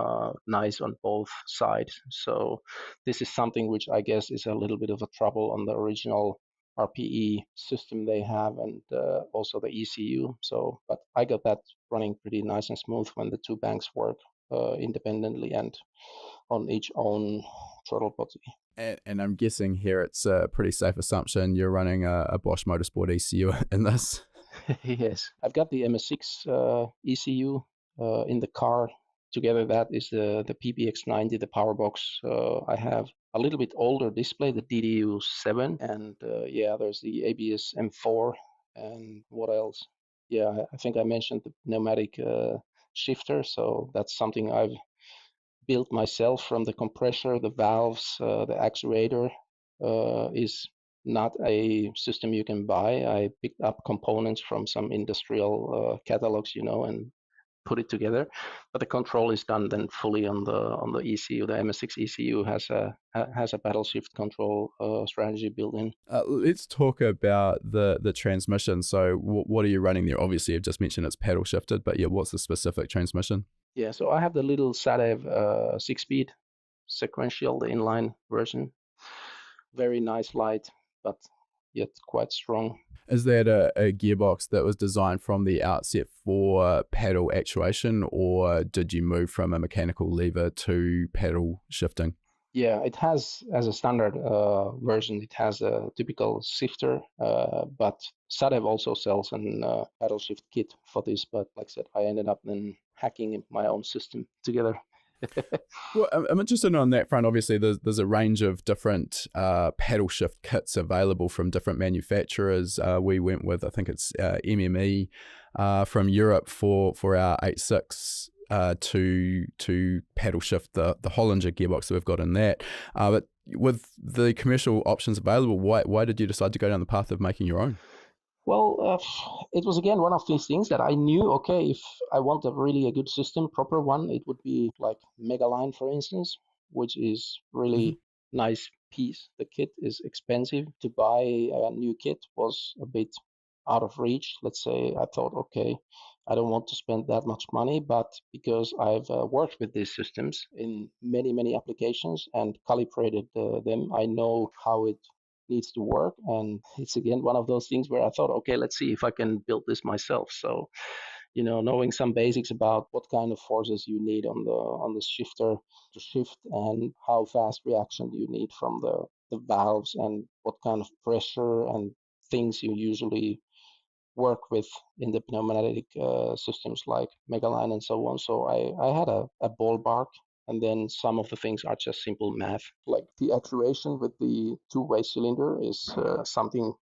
nice on both sides. So this is something which I guess is a little bit of a trouble on the original RPE system they have, and also the ECU. So, but I got that running pretty nice and smooth when the two banks work independently and on each own throttle body. And I'm guessing here it's a pretty safe assumption you're running a Bosch Motorsport ECU in this. Yes, I've got the MS6 ECU in the car. Together, that is the PBX90, the power box. I have a little bit older display, the DDU7, and yeah, there's the ABS M4, and what else? Yeah, I think I mentioned the pneumatic shifter, so that's something I've built myself from the compressor, the valves, the actuator is not a system you can buy. I picked up components from some industrial catalogs, and put it together. But the control is done then fully on the ECU. The MS6 ECU has a paddle shift control strategy built in. Let's talk about the transmission. So what are you running there? Obviously, you've just mentioned it's paddle shifted, but yeah, what's the specific transmission? Yeah, so I have the little Sadev 6-speed sequential, the inline version. Very nice light, but yet quite strong. Is that a gearbox that was designed from the outset for paddle actuation, or did you move from a mechanical lever to paddle shifting? Yeah, it has, as a standard version, it has a typical shifter, but Sadev also sells an paddle shift kit for this. But like I said, I ended up then hacking my own system together. Well, I'm interested on that front. Obviously, there's a range of different paddle shift kits available from different manufacturers. We went with, I think it's MME from Europe for our 8.6 to paddle shift the Hollinger gearbox that we've got in that. But with the commercial options available, why did you decide to go down the path of making your own? Well, it was again one of these things that I knew, okay, if I want a good system, proper one, it would be like Megaline, for instance, which is really nice piece. The kit is expensive. To buy a new kit was a bit out of reach. Let's say I thought, okay, I don't want to spend that much money, but because I've worked with these systems in many, many applications and calibrated them, I know how it needs to work. And it's again one of those things where I thought, okay, let's see if I can build this myself. So, knowing some basics about what kind of forces you need on the shifter to shift and how fast reaction you need from the valves and what kind of pressure and things you usually work with in the pneumatic systems like Megaline and so on. So I had a ballpark. And then some of the things are just simple math, like the actuation with the two-way cylinder is something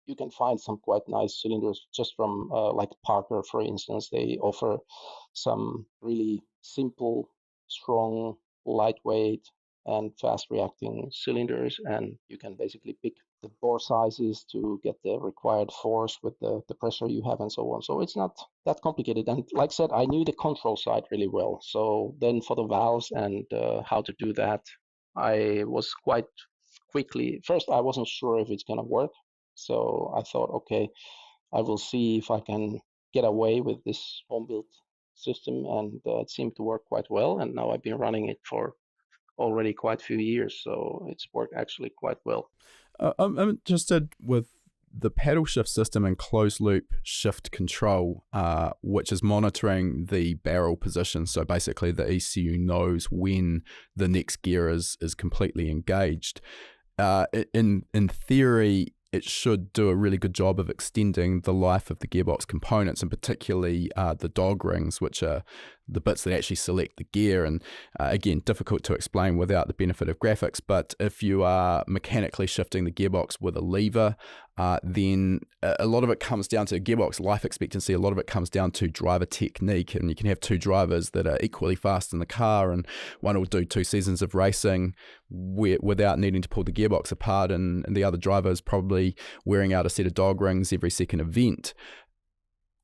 you can find some quite nice cylinders just from like Parker, for instance. They offer some really simple, strong, lightweight, and fast reacting cylinders. And you can basically pick the bore sizes to get the required force with the pressure you have and so on. So it's not that complicated. And like I said, I knew the control side really well. So then for the valves and how to do that, I was quite quickly, first I wasn't sure if it's going to work. So I thought, okay, I will see if I can get away with this home built system. And it seemed to work quite well. And now I've been running it for already quite a few years. So it's worked actually quite well. I'm interested with the paddle shift system and closed loop shift control, which is monitoring the barrel position. So basically the ECU knows when the next gear is completely engaged. In theory, it should do a really good job of extending the life of the gearbox components, and particularly the dog rings, which are the bits that actually select the gear. And again, difficult to explain without the benefit of graphics, but if you are mechanically shifting the gearbox with a lever, then a lot of it comes down to gearbox life expectancy. A lot of it comes down to driver technique, and you can have two drivers that are equally fast in the car, and one will do 2 seasons of racing without needing to pull the gearbox apart, and the other driver is probably wearing out a set of dog rings every second event.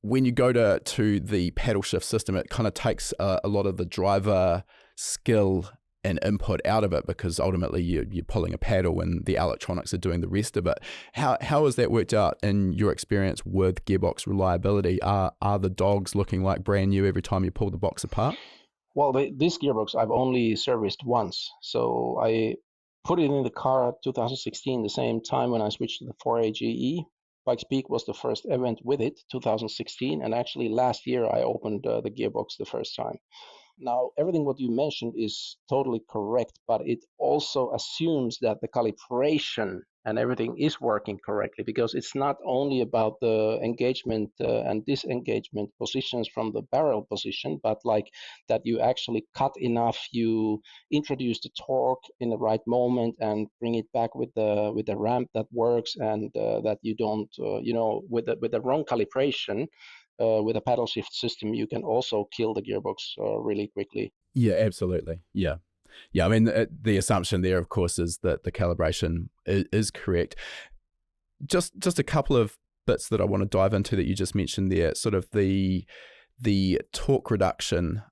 When you go to the paddle shift system, it kind of takes a lot of the driver skill an input out of it, because ultimately you're pulling a paddle and the electronics are doing the rest of it. How has that worked out in your experience with gearbox reliability? Are the dogs looking like brand new every time you pull the box apart? Well, this gearbox I've only serviced once. So I put it in the car 2016, the same time when I switched to the 4AGE. Pikes Peak was the first event with it, 2016. And actually last year I opened the gearbox the first time. Now, everything what you mentioned is totally correct, but it also assumes that the calibration and everything is working correctly, because it's not only about the engagement and disengagement positions from the barrel position, but like that you actually cut enough, you introduce the torque in the right moment and bring it back with the ramp that works, and that you don't, with the wrong calibration, with a paddle shift system, you can also kill the gearbox really quickly. Yeah, absolutely. Yeah. I mean, the assumption there, of course, is that the calibration is correct. Just a couple of bits that I want to dive into that you just mentioned there, sort of the torque reduction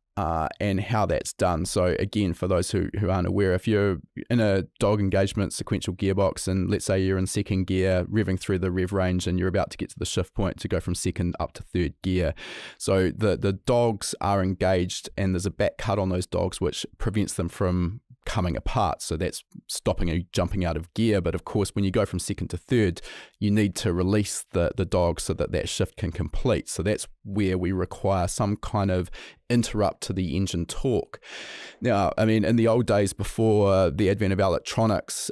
and how that's done. So again, for those who aren't aware, if you're in a dog engagement sequential gearbox and let's say you're in second gear, revving through the rev range, and you're about to get to the shift point to go from second up to third gear. So the dogs are engaged and there's a back cut on those dogs which prevents them from coming apart. So that's stopping you jumping out of gear. But of course, when you go from second to third, you need to release the dog so that shift can complete. So that's where we require some kind of interrupt to the engine torque. Now, I mean, in the old days before the advent of electronics,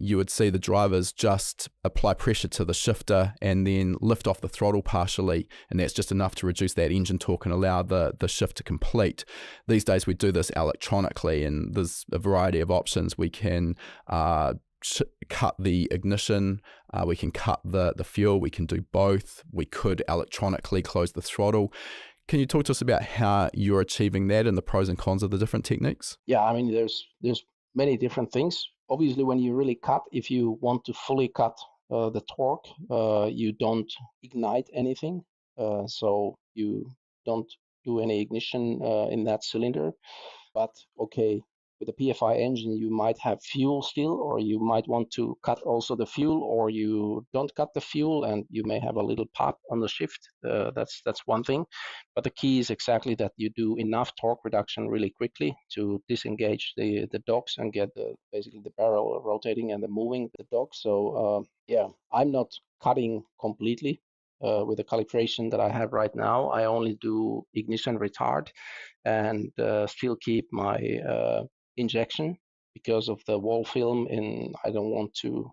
you would see the drivers just apply pressure to the shifter and then lift off the throttle partially, and that's just enough to reduce that engine torque and allow the shift to complete. These days we do this electronically, and there's a variety of options. We can cut the ignition, we can cut the fuel, we can do both. We could electronically close the throttle. Can you talk to us about how you're achieving that and the pros and cons of the different techniques? Yeah, I mean, there's many different things. Obviously, when you really cut, if you want to fully cut the torque, you don't ignite anything. So you don't do any ignition in that cylinder. But okay, with a PFI engine, you might have fuel still, or you might want to cut also the fuel, or you don't cut the fuel and you may have a little pop on the shift. That's one thing. But the key is exactly that you do enough torque reduction really quickly to disengage the dogs and get basically the barrel rotating and the moving the dogs. So yeah, I'm not cutting completely. With the calibration that I have right now, I only do ignition retard and still keep my injection because of the wall film, and I don't want to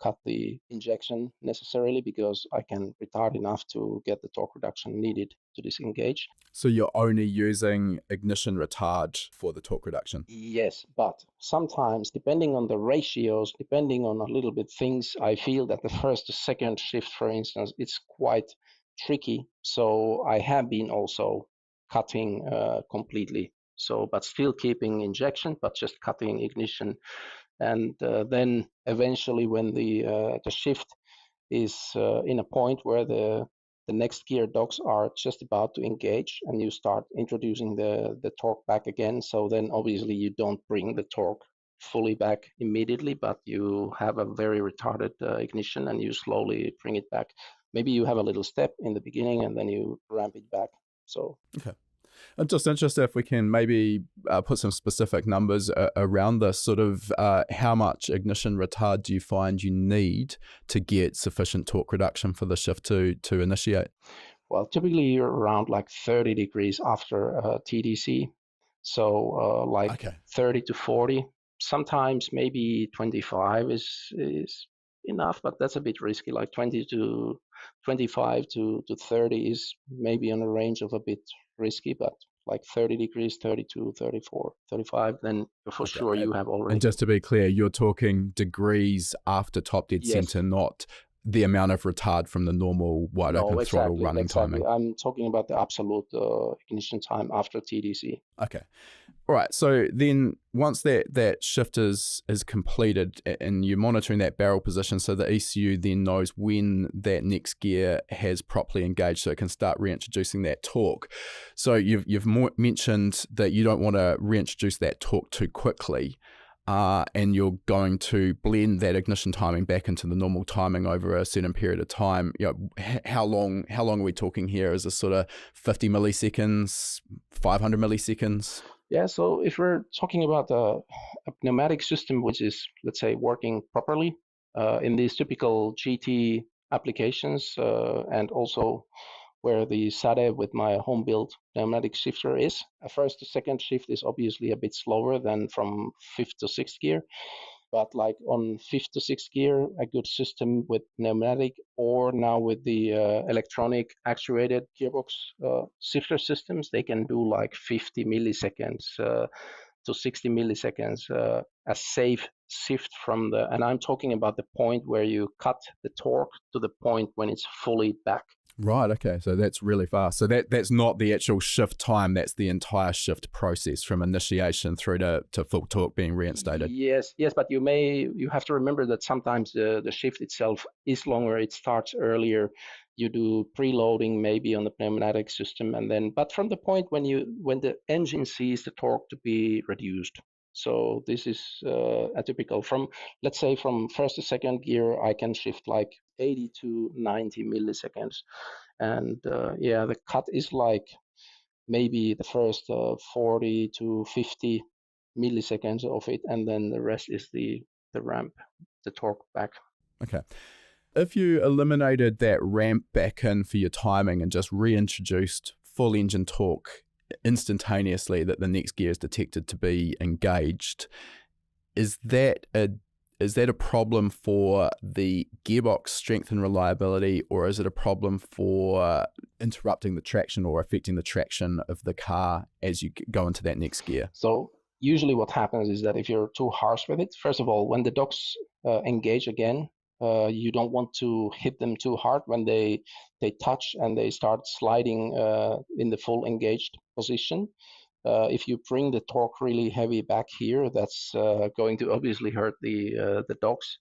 cut the injection necessarily, because I can retard enough to get the torque reduction needed to disengage. So you're only using ignition retard for the torque reduction? Yes, but sometimes, depending on the ratios, depending on a little bit things, I feel that the first to second shift, for instance, it's quite tricky. So I have been also cutting completely. So, but still keeping injection, but just cutting ignition. And then eventually when the shift is in a point where the next gear dogs are just about to engage and you start introducing the torque back again. So then obviously you don't bring the torque fully back immediately, but you have a very retarded ignition and you slowly bring it back. Maybe you have a little step in the beginning and then you ramp it back. So okay. I'm just interested if we can maybe put some specific numbers around this, sort of how much ignition retard do you find you need to get sufficient torque reduction for the shift to initiate? Well, typically you're around like 30 degrees after TDC. So like 30 to 40. Sometimes maybe 25 is enough, but that's a bit risky. Like 20 to 25 to 30 is maybe on a range of a bit risky, but like 30 degrees, 32, 34, 35, then for sure you have already. And just to be clear, you're talking degrees after top dead center, not the amount of retard from the normal wide open throttle running timing. I'm talking about the absolute ignition time after TDC. Okay. All right. So then once that shift is completed and you're monitoring that barrel position, so the ECU then knows when that next gear has properly engaged, so it can start reintroducing that torque. So you've mentioned that you don't want to reintroduce that torque too quickly. And you're going to blend that ignition timing back into the normal timing over a certain period of time. How long are we talking here? Is this sort of 50 milliseconds, 500 milliseconds? Yeah, so if we're talking about a pneumatic system which is, let's say, working properly in these typical GT applications, and also where the SADE with my home built pneumatic shifter is, a first to second shift is obviously a bit slower than from fifth to sixth gear. But like on fifth to sixth gear, a good system with pneumatic or now with the electronic actuated gearbox shifter systems, they can do like 50 milliseconds to 60 milliseconds, a safe shift from and I'm talking about the point where you cut the torque to the point when it's fully back. Right, okay, so that's really fast. So that's not the actual shift time, that's the entire shift process from initiation through to full torque being reinstated. Yes, but you have to remember that sometimes the shift itself is longer, it starts earlier. You do preloading maybe on the pneumatic system, and then but from the point when the engine sees the torque to be reduced. So this is a typical from, let's say, from first to second gear, I can shift like 80 to 90 milliseconds. And the cut is like maybe the first 40 to 50 milliseconds of it, and then the rest is the ramp, the torque back. Okay. If you eliminated that ramp back in for your timing and just reintroduced full engine torque instantaneously that the next gear is detected to be engaged, is that a problem for the gearbox strength and reliability, or is it a problem for interrupting the traction or affecting the traction of the car as you go into that next gear? So usually what happens is that if you're too harsh with it, first of all, when the docks engage again, you don't want to hit them too hard when they touch and they start sliding in the full engaged position. If you bring the torque really heavy back here, that's going to obviously hurt the docks.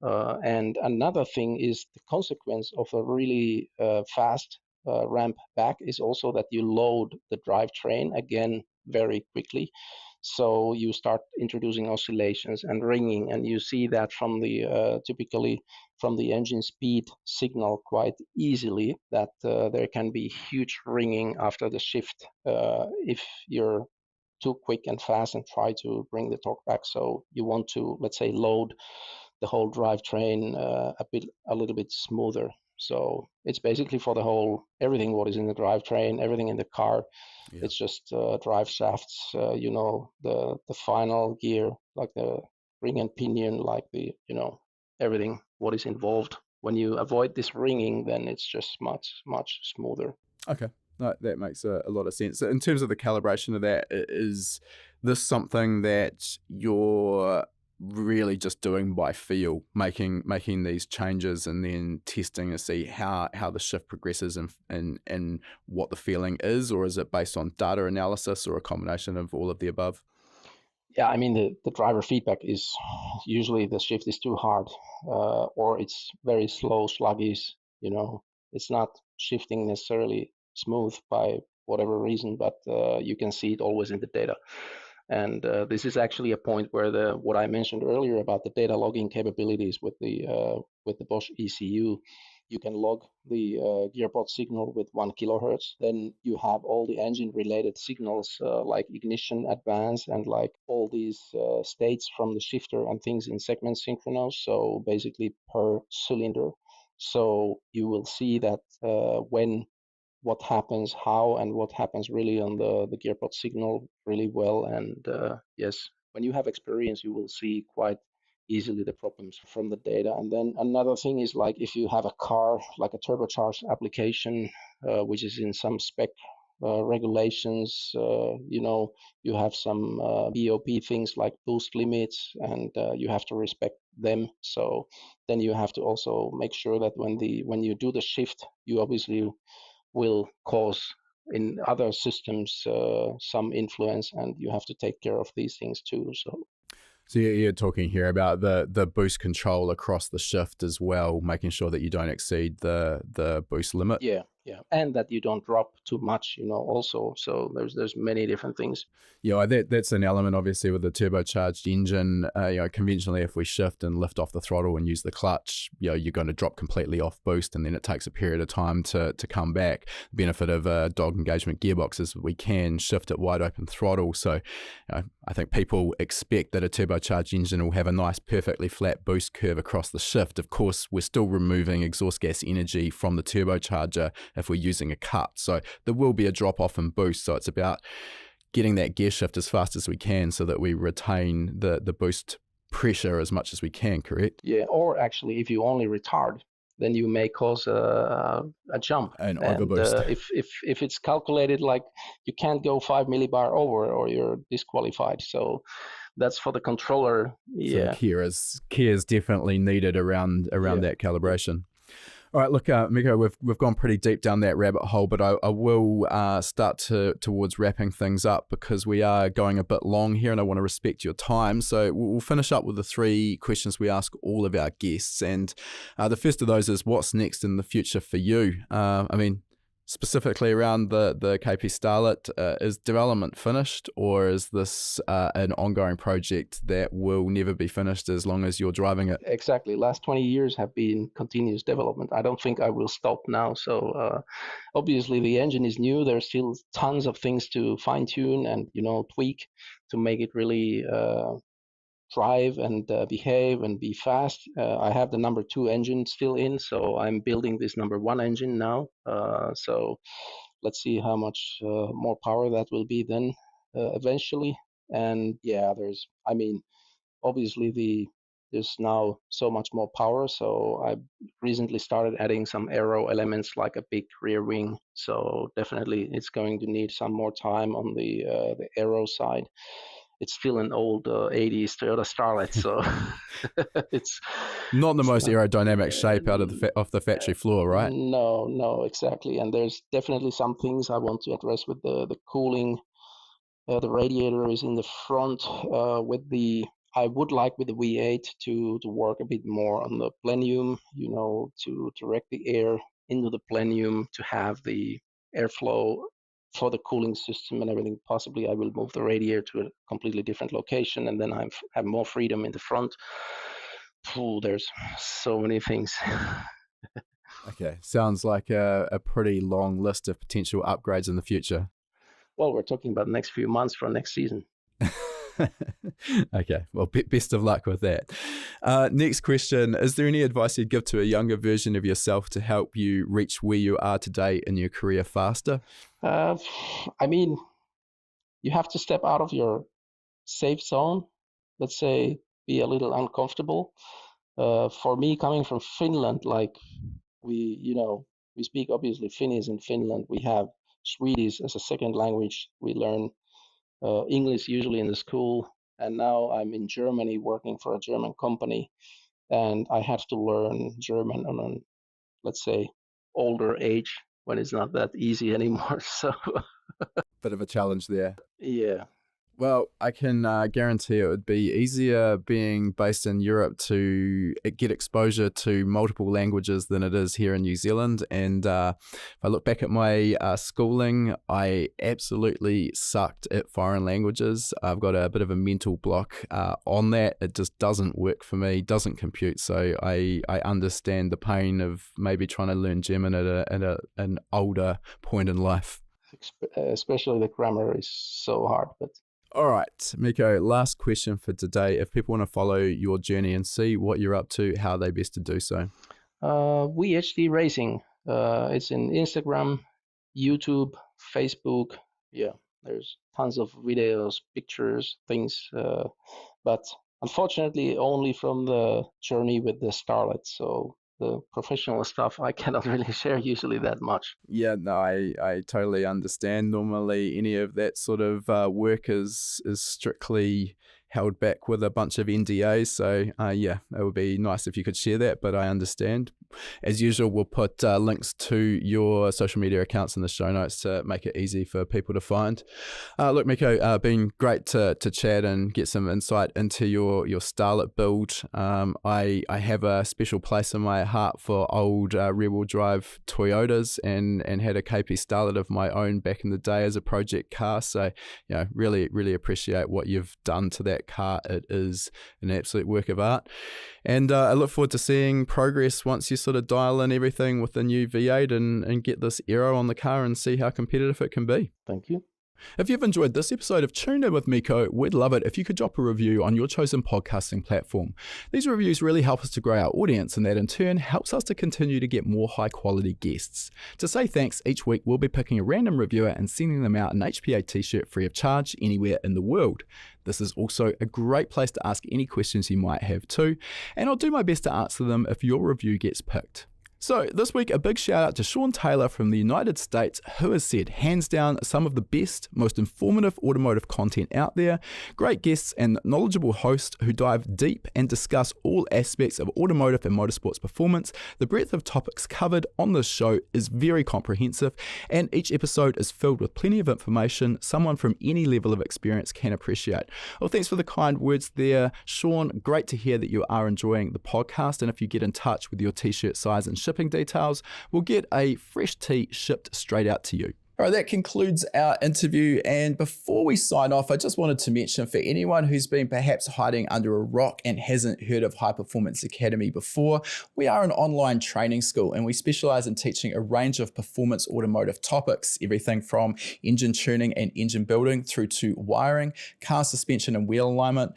And another thing is the consequence of a really fast ramp back is also that you load the drivetrain again very quickly. So you start introducing oscillations and ringing, and you see that from the typically from the engine speed signal quite easily that there can be huge ringing after the shift if you're too quick and fast and try to bring the torque back. So you want to, let's say, load the whole drivetrain a little bit smoother. So it's basically for the whole, everything what is in the drivetrain, everything in the car. Yeah. It's just drive shafts, the final gear, like the ring and pinion, like the, everything what is involved. When you avoid this ringing, then it's just much, much smoother. Okay. No, that makes a lot of sense. In terms of the calibration of that, is this something that you're really just doing by feel, making these changes and then testing to see how the shift progresses and what the feeling is, or is it based on data analysis or a combination of all of the above? Yeah, I mean, the driver feedback is usually the shift is too hard or it's very slow, sluggish, it's not shifting necessarily smooth by whatever reason, but you can see it always in the data. And this is actually a point where what I mentioned earlier about the data logging capabilities with the Bosch ECU, you can log the gearbox signal with 1 kilohertz. Then you have all the engine-related signals like ignition, advance, and like all these states from the shifter and things in segment synchronous. So basically per cylinder. So you will see that what happens, how, and what happens really on the gearbox signal really well. And yes, when you have experience, you will see quite easily the problems from the data. And then another thing is like if you have a car, like a turbocharged application, which is in some spec regulations, you have some BOP things like boost limits, and you have to respect them. So then you have to also make sure that when you do the shift, you obviously will cause in other systems some influence, and you have to take care of these things too. So you're talking here about the boost control across the shift as well, making sure that you don't exceed the boost limit. Yeah, and that you don't drop too much, also. So there's many different things. Yeah, that's an element, obviously, with the turbocharged engine. Conventionally, if we shift and lift off the throttle and use the clutch, you're going to drop completely off boost, and then it takes a period of time to come back. The benefit of a dog engagement gearbox is we can shift at wide open throttle. So I think people expect that a turbocharged engine will have a nice, perfectly flat boost curve across the shift. Of course, we're still removing exhaust gas energy from the turbocharger if we're using a cut. So there will be a drop off in boost. So it's about getting that gear shift as fast as we can so that we retain the boost pressure as much as we can, correct? Yeah, or actually, if you only retard, then you may cause a jump. An overboost. If it's calculated like you can't go 5 millibar over or you're disqualified. So that's for the controller. Yeah. So care is definitely needed around that calibration. All right, look, Mikko, we've gone pretty deep down that rabbit hole, but I will start towards wrapping things up because we are going a bit long here and I want to respect your time. So we'll finish up with the 3 questions we ask all of our guests. And the first of those is, what's next in the future for you? Specifically around the KP Starlet, is development finished, or is this an ongoing project that will never be finished as long as you're driving it? Exactly. Last 20 years have been continuous development. I don't think I will stop now. So obviously the engine is new. There's still tons of things to fine tune and tweak to make it really drive and behave and be fast. I have the number 2 engine still in, so I'm building this number 1 engine now. So let's see how much more power that will be then eventually. And yeah, obviously there's now so much more power. So I recently started adding some aero elements like a big rear wing. So definitely it's going to need some more time on the aero side. It's still an old 80s Toyota Starlet, so it's not the most aerodynamic shape out of off the factory floor, right? No, exactly. And there's definitely some things I want to address with the cooling. The radiator is in the front. I would like with the V8 to work a bit more on the plenum, to direct the air into the plenum, to have the airflow for the cooling system and everything. Possibly I will move the radiator to a completely different location, and then I have more freedom in the front. There's so many things. Okay, sounds like a pretty long list of potential upgrades in the future. Well, we're talking about the next few months for next season. Okay, well, best of luck with that. Next question, is there any advice you'd give to a younger version of yourself to help you reach where you are today in your career faster? You have to step out of your safe zone, let's say, be a little uncomfortable. For me, coming from Finland, like we speak obviously Finnish in Finland. We have Swedish as a second language. We learn English usually in the school, and now I'm in Germany working for a German company, and I have to learn German on an, let's say, older age when it's not that easy anymore. So bit of a challenge there. Yeah. Well, I can guarantee it would be easier being based in Europe to get exposure to multiple languages than it is here in New Zealand. And if I look back at my schooling, I absolutely sucked at foreign languages. I've got a bit of a mental block on that. It just doesn't work for me, doesn't compute. So I understand the pain of maybe trying to learn German at an older point in life. Especially the grammar is so hard, but... All right, Mikko, last question for today. If people want to follow your journey and see what you're up to, how are they best to do so? VHT Racing. It's in Instagram, YouTube, Facebook. Yeah, there's tons of videos, pictures, things. But unfortunately, only from the journey with the Starlet. So the professional stuff I cannot really share usually that much. Yeah, no, I totally understand. Normally any of that sort of work is strictly held back with a bunch of NDAs. So yeah, it would be nice if you could share that, but I understand. As usual, we'll put links to your social media accounts in the show notes to make it easy for people to find. Look, Mikko, been great to chat and get some insight into your starlet build. I have a special place in my heart for old rear-wheel drive Toyotas and had a KP Starlet of my own back in the day as a project car. So, really appreciate what you've done to that car. It is an absolute work of art. And I look forward to seeing progress once you sort of dial in everything with the new V8 and get this aero on the car and see how competitive it can be. Thank you. If you've enjoyed this episode of Tuned In with Mikko, we'd love it if you could drop a review on your chosen podcasting platform. These reviews really help us to grow our audience, and that in turn helps us to continue to get more high quality guests. To say thanks, each week we'll be picking a random reviewer and sending them out an HPA t-shirt free of charge anywhere in the world. This is also a great place to ask any questions you might have too, and I'll do my best to answer them if your review gets picked. So this week, a big shout out to Sean Taylor from the United States, who has said, hands down, some of the best, most informative automotive content out there, great guests and knowledgeable hosts who dive deep and discuss all aspects of automotive and motorsports performance. The breadth of topics covered on this show is very comprehensive, and each episode is filled with plenty of information someone from any level of experience can appreciate. Well, thanks for the kind words there, Sean. Great to hear that you are enjoying the podcast, and if you get in touch with your t-shirt size and shipping details, we'll get a fresh tee shipped straight out to you. All right, that concludes our interview. And before we sign off, I just wanted to mention for anyone who's been perhaps hiding under a rock and hasn't heard of High Performance Academy before, we are an online training school and we specialize in teaching a range of performance automotive topics, everything from engine tuning and engine building through to wiring, car suspension and wheel alignment,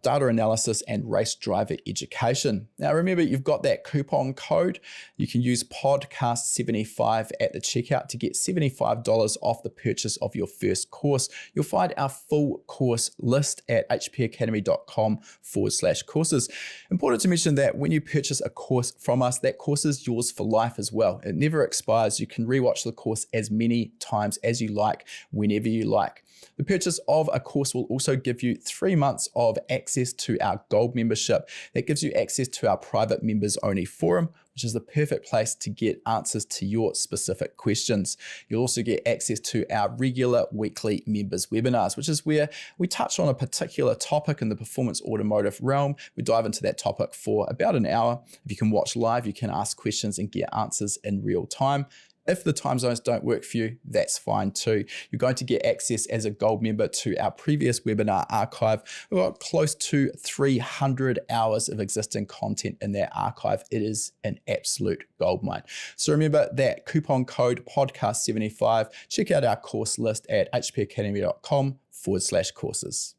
data analysis, and race driver education. Now, remember, you've got that coupon code. You can use podcast75 at the checkout to get $75 off the purchase of your first course. You'll find our full course list at hpacademy.com/courses. Important to mention that when you purchase a course from us, that course is yours for life as well. It never expires. You can rewatch the course as many times as you like, whenever you like. The purchase of a course will also give you 3 months of access to our Gold membership. That gives you access to our private members only forum, which is the perfect place to get answers to your specific questions. You'll also get access to our regular weekly members webinars, which is where we touch on a particular topic in the performance automotive realm. We dive into that topic for about an hour. If you can watch live, you can ask questions and get answers in real time. If the time zones don't work for you, that's fine too. You're going to get access as a Gold member to our previous webinar archive. We've got close to 300 hours of existing content in that archive. It is an absolute goldmine. So remember that coupon code podcast75. Check out our course list at hpacademy.com/courses.